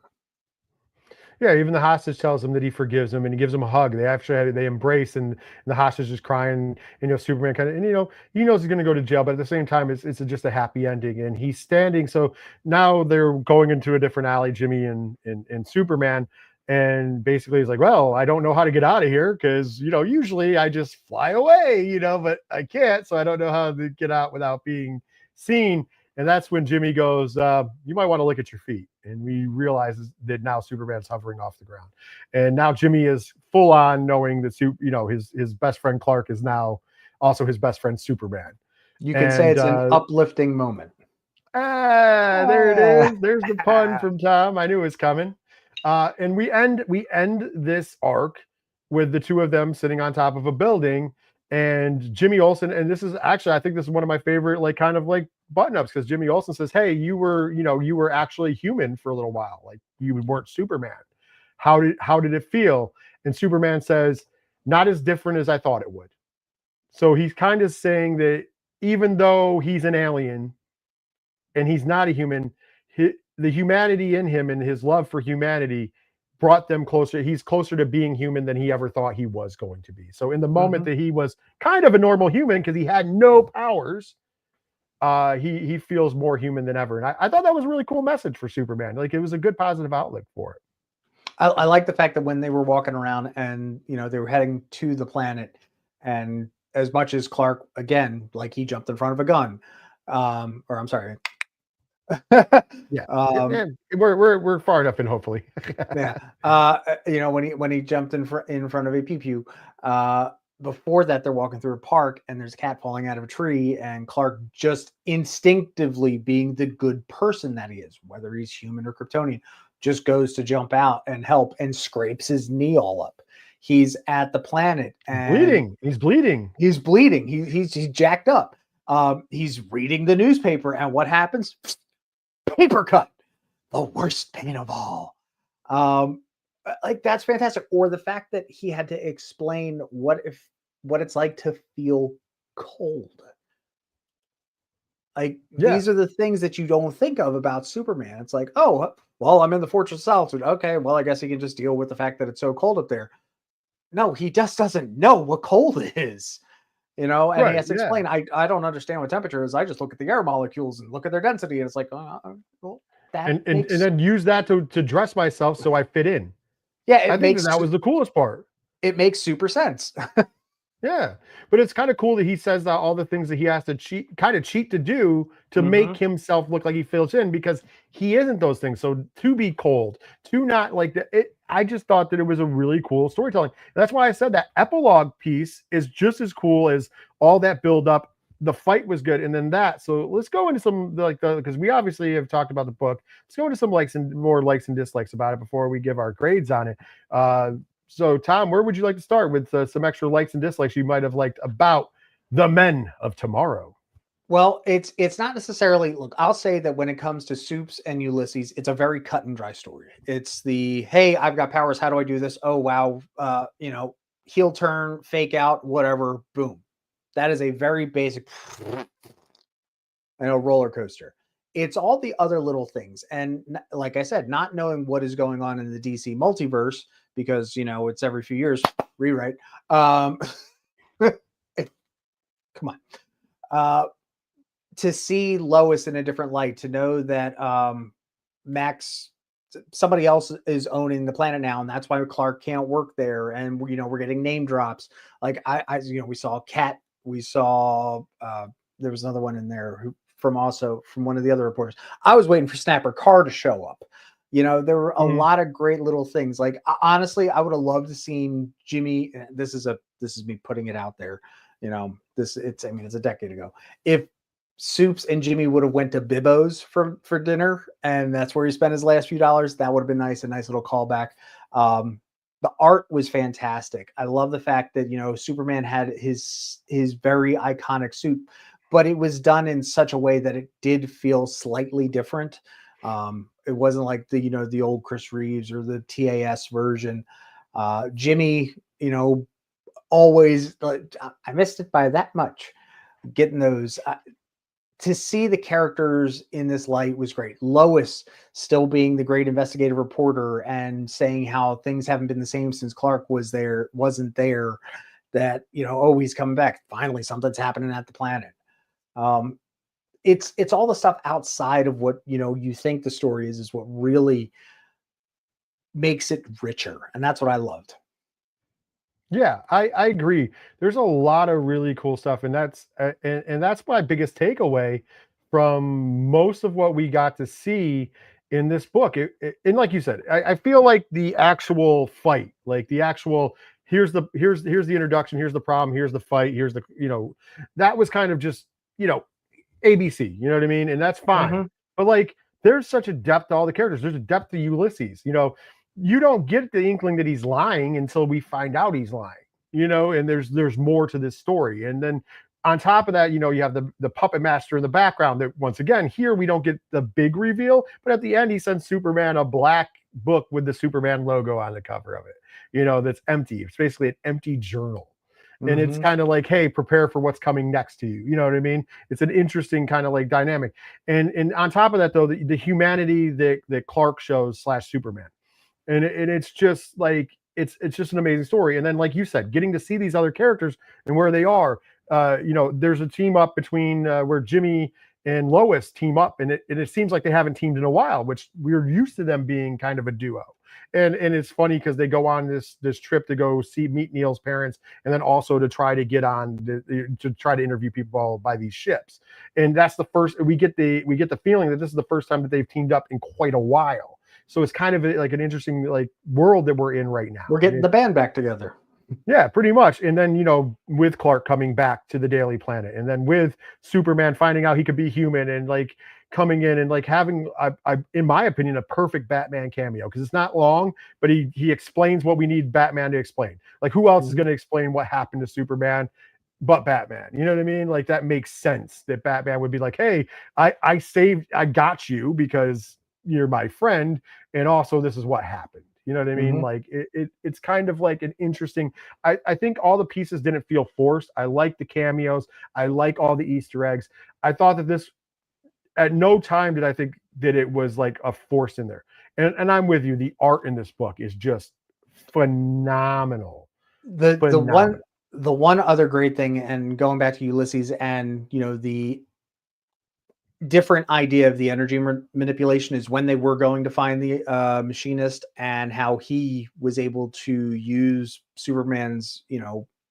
Yeah, even the hostage tells him that he forgives him and he gives him a hug. They embrace, and the hostage is crying. And Superman kind of, and he knows he's going to go to jail, but at the same time, it's just a happy ending. And he's standing. So now they're going into a different alley, Jimmy and Superman. And basically, he's like, "Well, I don't know how to get out of here because usually I just fly away, but I can't, so I don't know how to get out without being seen." And that's when Jimmy goes, "You might want to look at your feet." And we realize that now Superman's hovering off the ground. And now Jimmy is full on knowing that, his best friend Clark is now also his best friend Superman. You can say it's an uplifting moment. There it is. There's the pun from Tom. I knew it was coming. And we end this arc with the two of them sitting on top of a building, and Jimmy Olsen. And this is actually, I think this is one of my favorite, button-ups, because Jimmy Olsen says, "Hey, you were actually human for a little while. Like, you weren't Superman. How did it feel?" And Superman says, "Not as different as I thought it would." So he's kind of saying that even though he's an alien and he's not a human, the humanity in him and his love for humanity brought them closer. He's closer to being human than he ever thought he was going to be. So in the moment that he was kind of a normal human because he had no powers, he feels more human than ever. And I thought that was a really cool message for Superman. Like, it was a good positive outlet for it. I like the fact that when they were walking around and they were heading to the planet, and as much as Clark, again, like, he jumped in front of a gun, or I'm sorry. We're far enough in, hopefully. When he jumped in front of a pew, before that, they're walking through a park and there's a cat falling out of a tree, and Clark, just instinctively being the good person that he is, whether he's human or Kryptonian, just goes to jump out and help and scrapes his knee all up. He's at the planet and He's bleeding. He's jacked up. He's reading the newspaper, and what happens? Paper cut. The worst pain of all. That's fantastic. Or the fact that he had to explain what it's like to feel cold. These are the things that you don't think of about Superman. It's like, oh, well, I'm in the Fortress of Solitude. Okay, well, I guess he can just deal with the fact that it's so cold up there. No, he just doesn't know what cold is. And he has to explain, I don't understand what temperature is. I just look at the air molecules and look at their density. And it's like, well, and then use that to dress myself so I fit in. Yeah, I think that was the coolest part. It makes super sense. Yeah, but it's kind of cool that he says that all the things that he has to cheat to do to make himself look like he fits in, because he isn't those things. So to be cold, to not like that, I just thought that it was a really cool storytelling. And that's why I said that epilogue piece is just as cool as all that build up. The fight was good, and then that. So let's go into some because we obviously have talked about the book. Let's go into some more likes and dislikes about it before we give our grades on it. So, Tom, where would you like to start with some extra likes and dislikes you might have liked about the Men of Tomorrow? Well, it's not necessarily. Look, I'll say that when it comes to Supes and Ulysses, it's a very cut and dry story. It's the, hey, I've got powers. How do I do this? Oh, wow. Heel turn, fake out, whatever. Boom. That is a very basic roller coaster. It's all the other little things. And like I said, not knowing what is going on in the DC multiverse, because, it's every few years, rewrite. Come on. To see Lois in a different light, to know that Max, somebody else is owning the planet now, and that's why Clark can't work there. And, we're getting name drops. Like, we saw Cat. We saw, there was another one in there from one of the other reporters. I was waiting for Snapper Carr to show up. There were a lot of great little things. Like, honestly, I would have loved to seen Jimmy. This is me putting it out there. It's a decade ago. If Supes and Jimmy would have went to Bibbo's for dinner, and that's where he spent his last few dollars, that would have been nice. A nice little callback. The art was fantastic. I love the fact that, Superman had his very iconic suit, but it was done in such a way that it did feel slightly different. It wasn't like the old Chris Reeves or the TAS version. Jimmy, always, I missed it by that much. Getting those, to see the characters in this light was great. Lois still being the great investigative reporter and saying how things haven't been the same since Clark wasn't there, that, oh, he's coming back. Finally, something's happening at the planet. It's all the stuff outside of what, you think the story is what really makes it richer. And that's what I loved. Yeah, I agree. There's a lot of really cool stuff, and that's my biggest takeaway from most of what we got to see in this book. And like you said, I feel like the actual fight, like the actual here's the introduction, here's the problem, here's the fight, here's the that was kind of just ABC. You know what I mean? And that's fine. Mhm. But like, there's such a depth to all the characters. There's a depth to Ulysses. You don't get the inkling that he's lying until we find out he's lying, and there's more to this story. And then on top of that, you have the puppet master in the background that, once again, here we don't get the big reveal, but at the end he sends Superman a black book with the Superman logo on the cover of it, that's empty. It's basically an empty journal. And it's kind of like, hey, prepare for what's coming next to you. You know what I mean? It's an interesting kind of like dynamic. And on top of that, though, the humanity that Clark shows / Superman. And it's just like it's just an amazing story. And then, like you said, getting to see these other characters and where they are. There's a team up between where Jimmy and Lois team up, and it seems like they haven't teamed in a while, which we're used to them being kind of a duo. And it's funny because they go on this trip to go meet Neil's parents, and then also to try to get on to try to interview people by these ships. And that's the first we get the feeling that this is the first time that they've teamed up in quite a while. So it's kind of like an interesting like world that we're in right now. We're getting the band back together. Yeah, pretty much. And then, with Clark coming back to the Daily Planet, and then with Superman finding out he could be human, and like coming in and like having, in my opinion, a perfect Batman cameo, because it's not long, but he explains what we need Batman to explain. Like, who else is going to explain what happened to Superman but Batman? You know what I mean? Like, that makes sense that Batman would be like, hey, I got you because you're my friend, and also this is what happened. You know what I mean? Like it's kind of like an interesting, I think all the pieces didn't feel forced. I like the cameos. I like all the Easter eggs. I thought that this, at no time did I think that it was like a force in there. And I'm with you. The art in this book is just phenomenal. The one other great thing, and going back to Ulysses and, the different idea of the energy manipulation, is when they were going to find the machinist, and how he was able to use Superman's,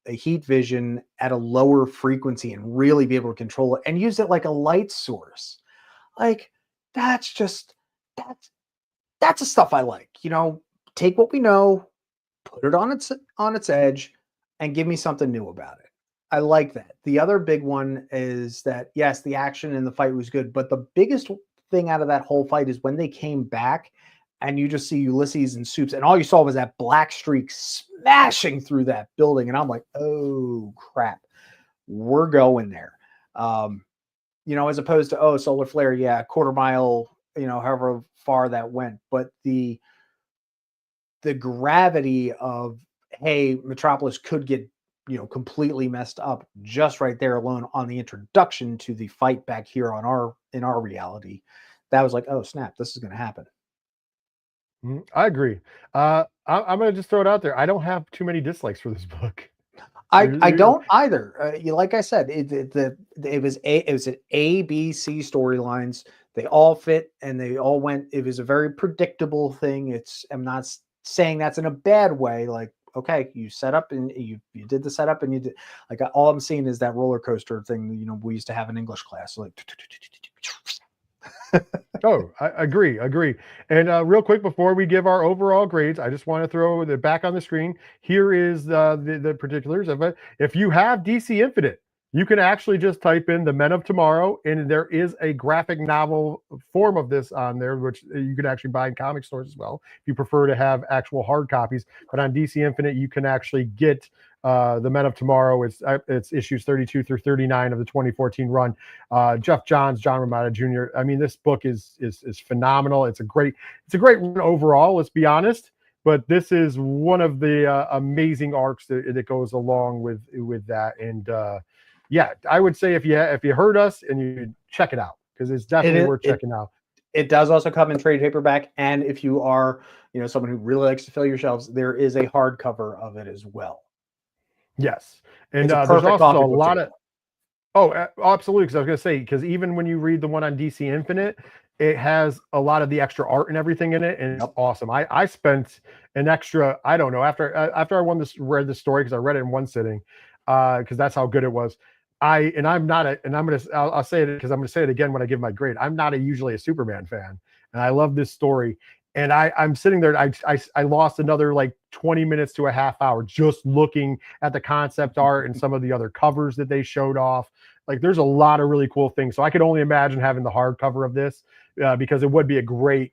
a heat vision at a lower frequency and really be able to control it and use it like a light source. Like, that's the stuff I like. Take what we know, put it on its edge, and give me something new about it. I like that. The other big one is that, yes, the action in the fight was good, but the biggest thing out of that whole fight is when they came back and you just see Ulysses and Supes, and all you saw was that black streak smashing through that building. And I'm like, oh crap, we're going there. As opposed to, solar flare, yeah, a quarter mile, however far that went. But the gravity of, hey, Metropolis could get completely messed up just right there alone on the introduction to the fight back here in our reality. That was like, oh snap, this is going to happen. I agree. I'm going to just throw it out there. I don't have too many dislikes for this book. I don't either. Like I said, it was an A, B, C storylines. They all fit and they all went. It was a very predictable thing. I'm not saying that's in a bad way. Like, okay, you set up and you did the setup, and you did, like, all I'm seeing is that roller coaster thing, we used to have in English class. Like, oh, I agree. And real quick, before we give our overall grades, I just want to throw it back on the screen. Here is the particulars of it. If you have DC Infinite, you can actually just type in The Men of Tomorrow, and there is a graphic novel form of this on there, which you can actually buy in comic stores as well, if you prefer to have actual hard copies. But on DC Infinite, you can actually get The Men of Tomorrow. It's issues 32 through 39 of the 2014 run. Jeff Johns, John Romita Jr. I mean, this book is phenomenal. It's a great run overall, let's be honest. But this is one of the amazing arcs that goes along with that. And yeah, I would say if you heard us and you check it out, because it's definitely worth checking out. It does also come in trade paperback, and if you are, someone who really likes to fill your shelves, there is a hardcover of it as well. Yes, and It's a there's perfect also a coffee book lot to of absolutely, because I was going to say, because even when you read the one on DC Infinite, it has a lot of the extra art and everything in it, and it's awesome. I spent an extra, I don't know, after I read the story, because I read it in one sitting, because that's how good it was. I'll say it because I'm going to say it again when I give my grade. I'm not usually a Superman fan, and I love this story. And I'm sitting there. I lost another like 20 minutes to a half hour just looking at the concept art and some of the other covers that they showed off. Like, there's a lot of really cool things. So I could only imagine having the hardcover of this, because it would be a great,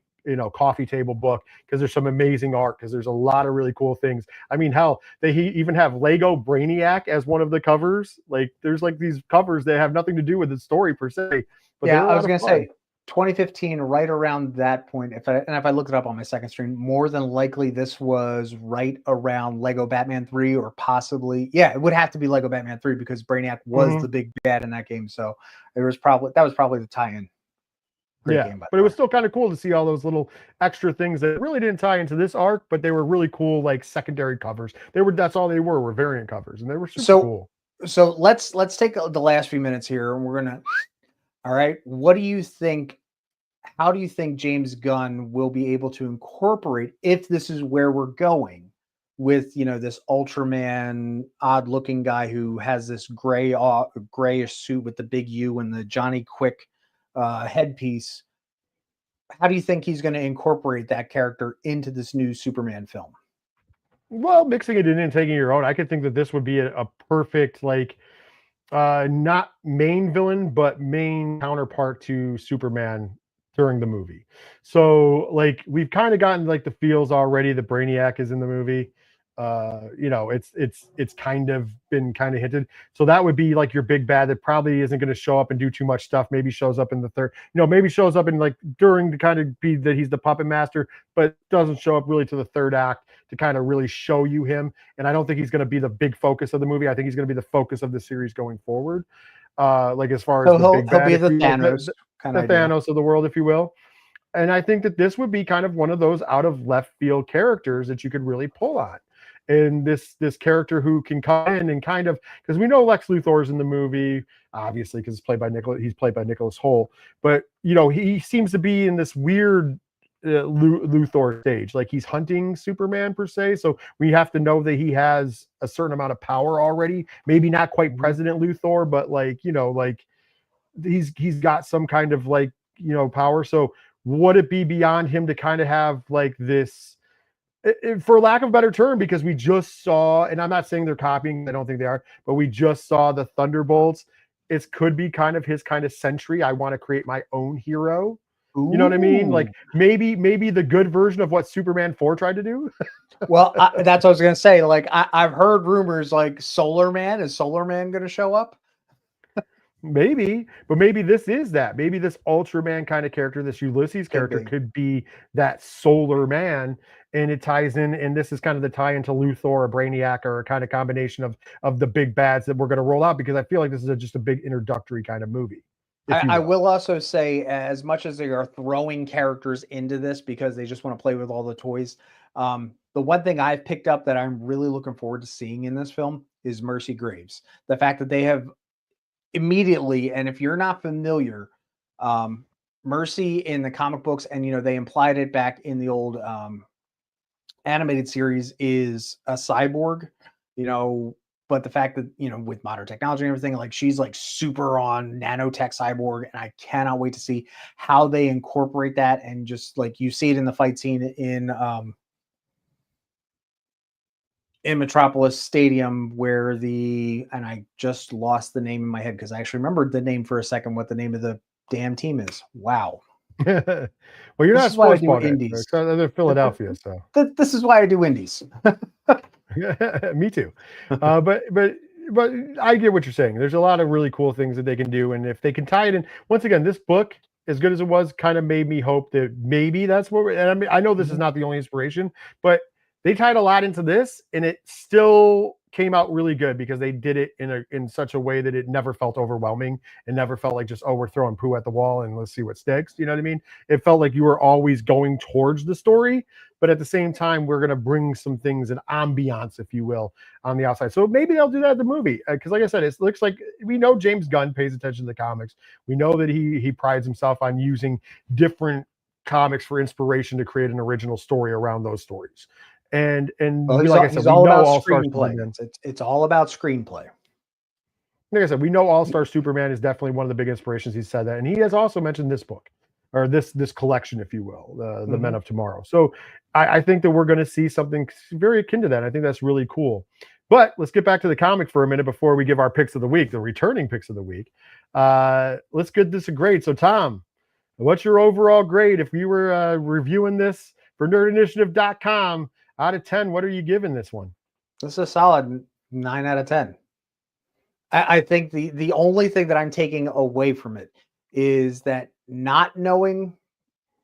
coffee table book, because there's some amazing art, because there's a lot of really cool things. I mean, hell, they even have Lego Brainiac as one of the covers. Like, there's like these covers that have nothing to do with the story per se. But yeah, I was going to say 2015, right around that point. If I looked it up on my second screen, more than likely this was right around Lego Batman 3, or possibly, it would have to be Lego Batman 3, because Brainiac was the big bad in that game. So that was probably the tie-in. Great game, but it was still kind of cool to see all those little extra things that really didn't tie into this arc, but they were really cool, like secondary covers. That's all they were variant covers, and they were super cool. So let's take the last few minutes here, and we're gonna. All right, what do you think? How do you think James Gunn will be able to incorporate, if this is where we're going, with this Ultraman odd-looking guy who has this grayish suit with the big U and the Johnny Quick headpiece? How do you think he's going to incorporate that character into this new Superman film? Well, mixing it in and taking your own, I could think that this would be a perfect, like, not main villain, but main counterpart to Superman during the movie. So, like, we've kind of gotten like the feels already that Brainiac is in the movie. It's kind of been kind of hinted. So that would be like your big bad that probably isn't going to show up and do too much stuff. Maybe shows up in the third, maybe shows up in like during the kind of be that he's the puppet master, but doesn't show up really to the third act to kind of really show you him. And I don't think he's going to be the big focus of the movie. I think he's going to be the focus of the series going forward. Like, as far as the big bad, he'll be the Thanos kind of Thanos of the world, if you will. And I think that this would be kind of one of those out of left field characters that you could really pull on. And this character who can come in and kind of, because we know Lex Luthor's in the movie, obviously, because he's played by Nicholas Hoult, but he seems to be in this weird Luthor stage, like he's hunting Superman per se. So we have to know that he has a certain amount of power already. Maybe not quite President Luthor, but like he's got some kind of like power. So would it be beyond him to kind of have like this? For lack of a better term, because we just saw, and I'm not saying they're copying, I don't think they are, but we just saw the Thunderbolts. It could be kind of his kind of sentry. I want to create my own hero. Ooh. You know what I mean? Like maybe the good version of what Superman 4 tried to do. Well, that's what I was going to say. Like, I've heard rumors like Solar Man. Is Solar Man going to show up? Maybe, but maybe this is that. Maybe this Ultraman kind of character, this Ulysses character, could be that Solar Man, and it ties in. And this is kind of the tie into Luthor or Brainiac, or a kind of combination of the big bads that we're going to roll out, because I feel like this is just a big introductory kind of movie. I will also say, as much as they are throwing characters into this because they just want to play with all the toys, the one thing I've picked up that I'm really looking forward to seeing in this film is Mercy Graves. The fact that they have immediately, and if you're not familiar, Mercy in the comic books, and they implied it back in the old animated series, is a cyborg, but the fact that with modern technology and everything, like, she's like super on nanotech cyborg, and I cannot wait to see how they incorporate that. And just like you see it in the fight scene in Metropolis Stadium, where and I just lost the name in my head, because I actually remembered the name for a second, what the name of the damn team is. Wow. Well, you're not supposed to indies. They're Philadelphia, so this is why I do indies. Me too. But I get what you're saying. There's a lot of really cool things that they can do, and if they can tie it in, once again, this book, as good as it was, kind of made me hope that maybe that's what and I know this is not the only inspiration, but they tied a lot into this, and it still came out really good because they did it in such a way that it never felt overwhelming. It never felt like just, oh, we're throwing poo at the wall and let's see what sticks. You know what I mean? It felt like you were always going towards the story, but at the same time, we're going to bring some things, an ambiance, if you will, on the outside. So maybe they'll do that in the movie. Because like I said, it looks like we know James Gunn pays attention to the comics. We know that he prides himself on using different comics for inspiration to create an original story around those stories. And Well, like I said, he's we all know about All-Star screenplay. Superman. It's all about screenplay. Like I said, we know All-Star Superman is definitely one of the big inspirations. He said that, and he has also mentioned this book, or this collection, if you will, the Men of Tomorrow. So I think that we're going to see something very akin to that. I think that's really cool. But let's get back to the comic for a minute before we give our picks of the week, the returning picks of the week. Let's get this a grade. So Tom, what's your overall grade if you were reviewing this for nerdinitiative.com? Out of 10, what are you giving this one? This is a solid 9 out of 10. I think the only thing that I'm taking away from it is that not knowing,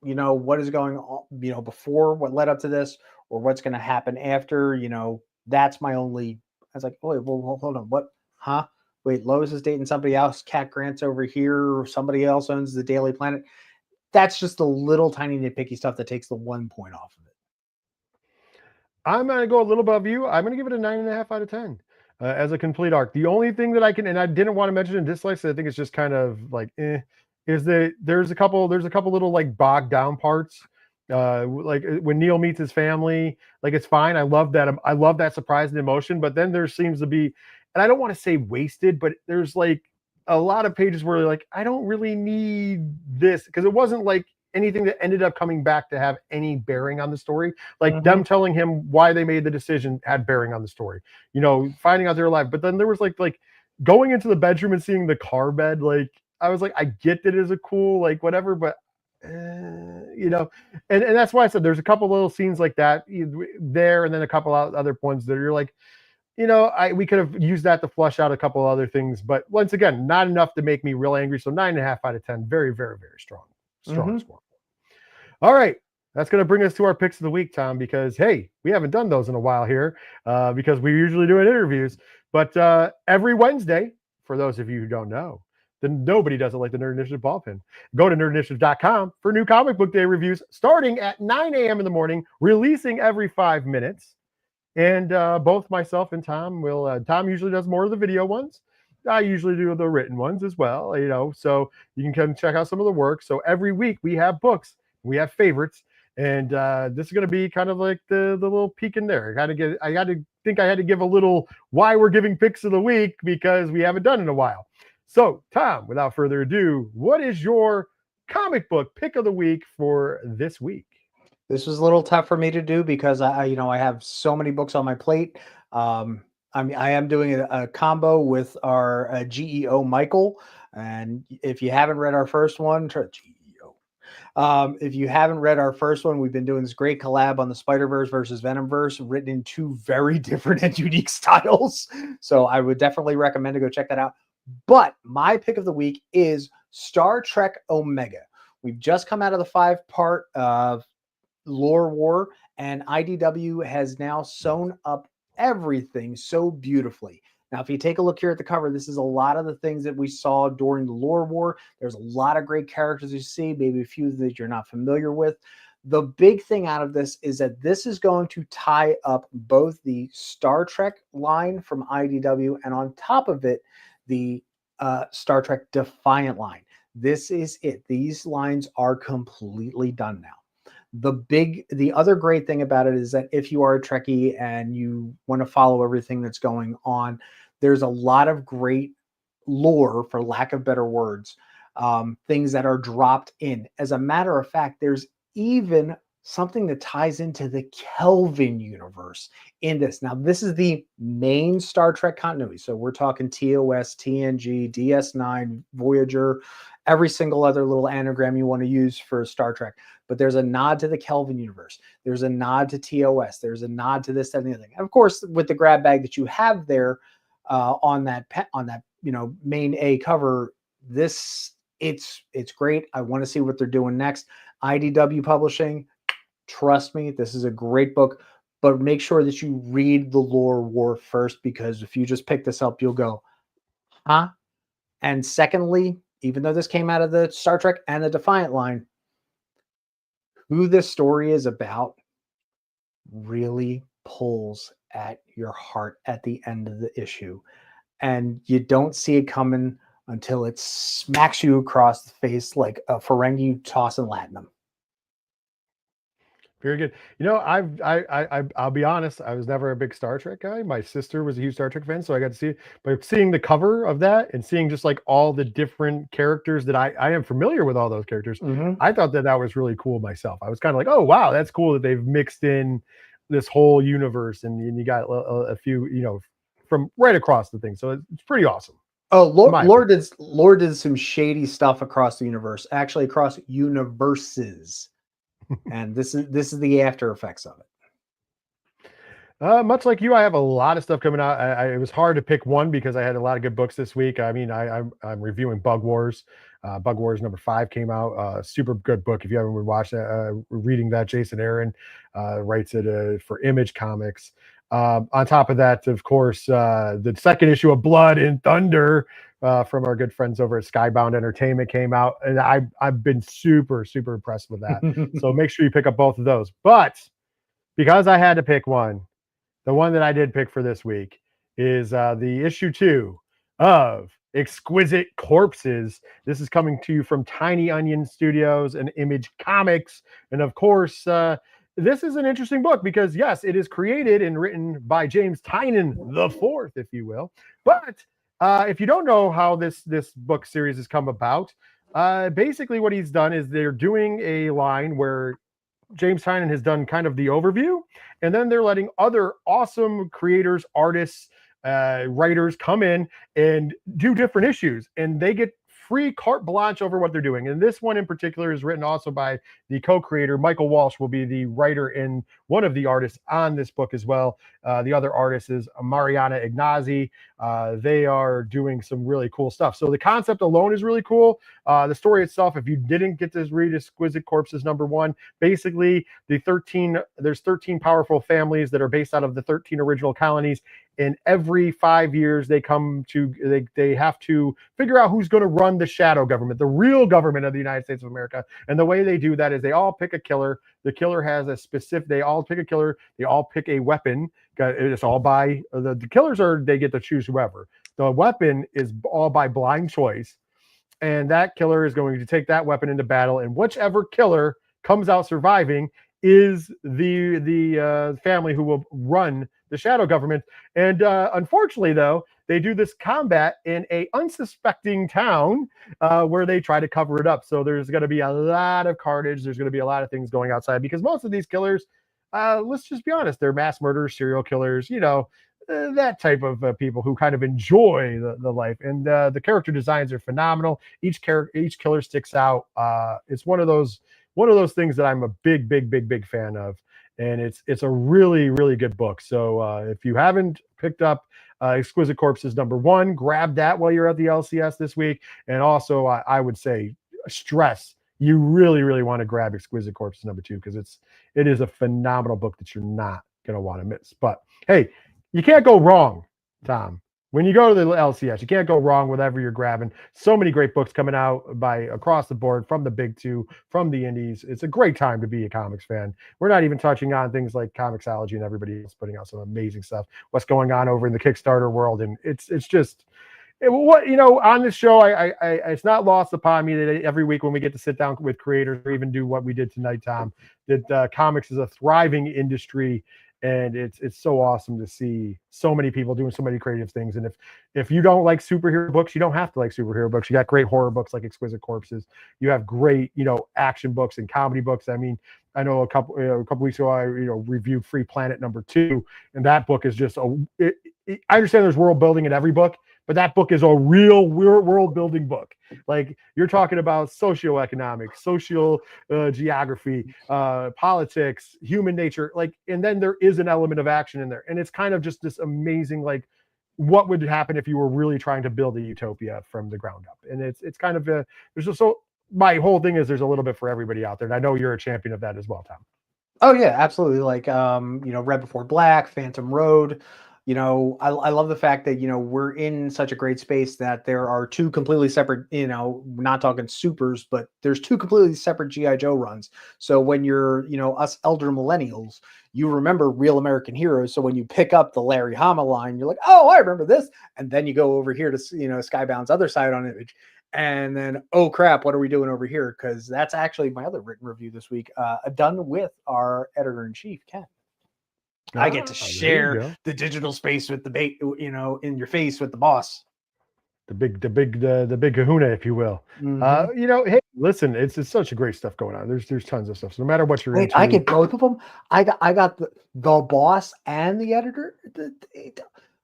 what is going on, before, what led up to this, or what's going to happen after, that's my only. I was like, oh, wait, well, hold on, what? Huh? Wait, Lois is dating somebody else. Cat Grant's over here. Somebody else owns the Daily Planet. That's just the little tiny nitpicky stuff that takes the 1 point off of it. I'm going to go a little above you. I'm going to give it a 9.5 out of 10 as a complete arc. The only thing that I can, and I didn't want to mention in dislikes, I think it's just kind of like, is that there's a couple little like bogged down parts. Like when Neil meets his family, like it's fine. I love that surprise and emotion, but then there seems to be, and I don't want to say wasted, but there's like a lot of pages where like, I don't really need this, because it wasn't like anything that ended up coming back to have any bearing on the story. Like them telling him why they made the decision had bearing on the story, finding out they're alive. But then there was like going into the bedroom and seeing the car bed. Like I was like, I get that it is a cool, like whatever, but and that's why I said there's a couple little scenes like that there, and then a couple other ones that you're like, we could have used that to flush out a couple other things, but once again, not enough to make me real angry. So 9.5 out of 10, very, very, very strong score. All right, that's going to bring us to our picks of the week, Tom, because hey, we haven't done those in a while here because we usually do interviews, but every Wednesday, for those of you who don't know, then nobody does it like the Nerd Initiative Bullpen. Go to nerdinitiative.com for new comic book day reviews starting at 9 a.m. in the morning, releasing every 5 minutes. And both myself and Tom will, Tom usually does more of the video ones. I usually do the written ones as well, so you can come check out some of the work. So every week we have books, we have favorites, and this is going to be kind of like the little peek in there. I had to give a little why we're giving picks of the week because we haven't done it in a while. So Tom, without further ado, what is your comic book pick of the week for this week? This was a little tough for me to do because I have so many books on my plate. I am doing a combo with our GEO Michael, and if you haven't read our first one, if you haven't read our first one, we've been doing this great collab on the Spider-Verse versus Venomverse, written in two very different and unique styles. So I would definitely recommend to go check that out. But my pick of the week is Star Trek Omega. We've just come out of the 5-part lore war, and IDW has now sewn up everything so beautifully. Now, if you take a look here at the cover, this is a lot of the things that we saw during the lore war. There's a lot of great characters you see, maybe a few that you're not familiar with. The big thing out of this is that this is going to tie up both the Star Trek line from IDW and on top of it, the Star Trek Defiant line. This is it. These lines are completely done now. The other great thing about it is that if you are a Trekkie and you want to follow everything that's going on, there's a lot of great lore, for lack of better words, things that are dropped in. As a matter of fact, there's even something that ties into the Kelvin universe in this. Now, this is the main Star Trek continuity. So we're talking TOS, TNG, DS9, Voyager, every single other little anagram you want to use for Star Trek. But there's a nod to the Kelvin universe. There's a nod to TOS. There's a nod to this, that, and the other thing. Of course, with the grab bag that you have there on that main A cover, it's great. I want to see what they're doing next. IDW Publishing, trust me, this is a great book. but make sure that you read the lore war first, because if you just pick this up, you'll go, huh? And secondly, even though this came out of the Star Trek and the Defiant line, who this story is about really pulls at your heart at the end of the issue. And you don't see it coming until it smacks you across the face like a Ferengi tossing Latinum. Very good. I'll be honest. I was never a big Star Trek guy. My sister was a huge Star Trek fan, so I got to see it. But seeing the cover of that and seeing just like all the different characters that I am familiar with, all those characters, I thought that was really cool myself. I was kind of like, oh wow, that's cool that they've mixed in this whole universe, and you got a few, from right across the thing. So it's pretty awesome. Oh, Lord did some shady stuff across the universe, actually across universes. And this is the after effects of it. Much like you, I have a lot of stuff coming out. It was hard to pick one because I had a lot of good books this week. I mean, I'm reviewing Bug Wars. Bug Wars #5 came out. Super good book. If you haven't watched reading that, Jason Aaron writes it for Image Comics. On top of that, of course, the second issue of Blood and Thunder from our good friends over at Skybound Entertainment came out, and I've been super impressed with that. So make sure you pick up both of those. But because I had to pick one, the one that I did pick for this week is the issue 2 of Exquisite Corpses. This is coming to you from Tiny Onion Studios and Image Comics, and of course, this is an interesting book because yes, it is created and written by James Tynion IV, if you will. But if you don't know how this book series has come about, basically what he's done is they're doing a line where James Tynion has done kind of the overview, and then they're letting other awesome creators, artists, writers come in and do different issues, and they get free carte blanche over what they're doing. And this one in particular is written also by the co-creator. Michael Walsh will be the writer and one of the artists on this book as well. The other artist is Mariana Ignazi. They are doing some really cool stuff. So the concept alone is really cool. The story itself, if you didn't get to read Exquisite Corpses #1, basically there's 13 powerful families that are based out of the 13 original colonies. And every 5 years they have to figure out who's going to run the shadow government, the real government of the United States of America. And the way they do that is they all pick a killer. The killer has they all pick a killer. They all pick a weapon. It's all by the killers they get to choose whoever. The weapon is all by blind choice. And that killer is going to take that weapon into battle. And whichever killer comes out surviving is the family who will run the shadow government. And unfortunately, though, they do this combat in a unsuspecting town where they try to cover it up. So there's going to be a lot of carnage. There's going to be a lot of things going outside because most of these killers, let's just be honest, they're mass murderers, serial killers, that type of people who kind of enjoy the life. And the character designs are phenomenal. Each killer sticks out. It's one of those things that I'm a big fan of. And it's a really good book. So if you haven't picked up Exquisite Corpses #1, grab that while you're at the LCS this week. And also, I would say stress you really want to grab Exquisite Corpses #2 because it is a phenomenal book that you're not gonna want to miss. But hey, you can't go wrong, Tom. When you go to the LCS, you can't go wrong with whatever you're grabbing. So many great books coming out by across the board from the big two, from the indies. It's a great time to be a comics fan. We're not even touching on things like Comixology and everybody else putting out some amazing stuff. What's going on over in the Kickstarter world, and it's just on this show. I it's not lost upon me that every week when we get to sit down with creators or even do what we did tonight, Tom, that comics is a thriving industry. And it's so awesome to see so many people doing so many creative things. And if you don't like superhero books, you don't have to like superhero books. You got great horror books like Exquisite Corpses. You have great action books and comedy books. I mean, I know a couple weeks ago I reviewed Free Planet #2, and that book is just I understand there's world building in every book, but that book is a real world building book. Like you're talking about socioeconomics, social geography, politics, human nature, and then there is an element of action in there. And it's kind of just this amazing, what would happen if you were really trying to build a utopia from the ground up. And it's kind of there's just my whole thing is there's a little bit for everybody out there. And I know you're a champion of that as well, Tom. Oh yeah, absolutely. Like Red Before Black, Phantom Road. I love the fact that we're in such a great space that there are two completely separate. We're not talking supers, but there's two completely separate GI Joe runs. So when you're us elder millennials, you remember Real American Heroes. So when you pick up the Larry Hama line, you're like, oh, I remember this, and then you go over here to Skybound's other side on Image. And then, oh crap, what are we doing over here? Because that's actually my other written review this week, done with our editor in chief, Ken. I get to there you share go. the digital space with the bait, in your face with the boss. The big kahuna, if you will. Mhm. Hey, listen, it's such a great stuff going on. There's tons of stuff. So no matter what you're Wait, into, I get both of them. I got the boss and the editor.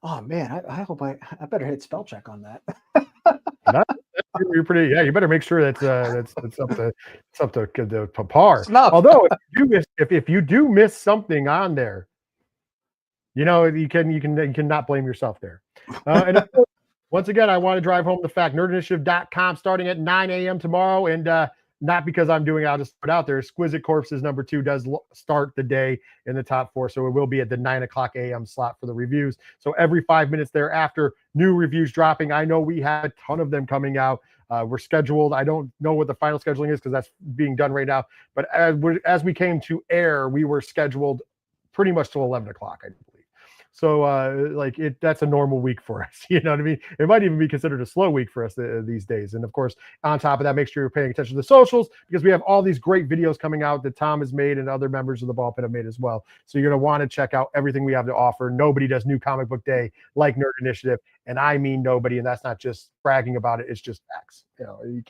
Oh man, I hope I better hit spell check on that. you're pretty. Yeah, you better make sure that's up to par. Snuff. Although if you do miss something on there, you cannot blame yourself there. And of course, once again, I want to drive home the fact nerdinitiative.com starting at 9 a.m. tomorrow. And not because I'm doing it, I'll just put it out there. Exquisite Corpses #2 does start the day in the top 4. So it will be at the 9 o'clock a.m. slot for the reviews. So every 5 minutes thereafter, new reviews dropping. I know we have a ton of them coming out. We're scheduled. I don't know what the final scheduling is because that's being done right now. But as we came to air, we were scheduled pretty much till 11 o'clock, I believe. So that's a normal week for us. You know what I mean? It might even be considered a slow week for us these days. And of course, on top of that, make sure you're paying attention to the socials because we have all these great videos coming out that Tom has made and other members of the Ballpen have made as well. So you're going to want to check out everything we have to offer. Nobody does New Comic Book Day like Nerd Initiative. And I mean nobody. And that's not just bragging about it. It's just facts. You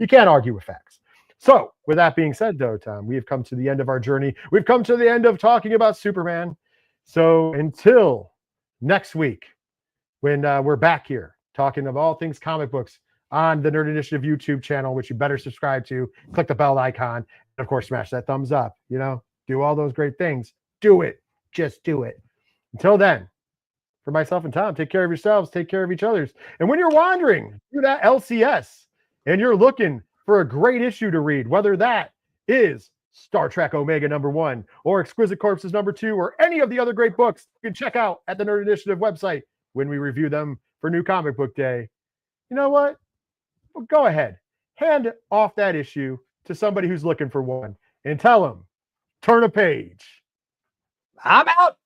can't argue with facts. So with that being said, though, Tom, we have come to the end of our journey. We've come to the end of talking about Superman. So until next week, when we're back here talking of all things comic books on the Nerd Initiative YouTube channel, which you better subscribe to, click the bell icon, and of course, smash that thumbs up, do all those great things. Do it. Just do it. Until then, for myself and Tom, take care of yourselves, take care of each other's. And when you're wandering through that LCS and you're looking for a great issue to read, whether that is Star Trek Omega #1 or Exquisite Corpses #2 or any of the other great books you can check out at the Nerd Initiative website when we review them for New Comic Book Day, you know what? Well, go ahead. Hand off that issue to somebody who's looking for one and tell them, turn a page. I'm out.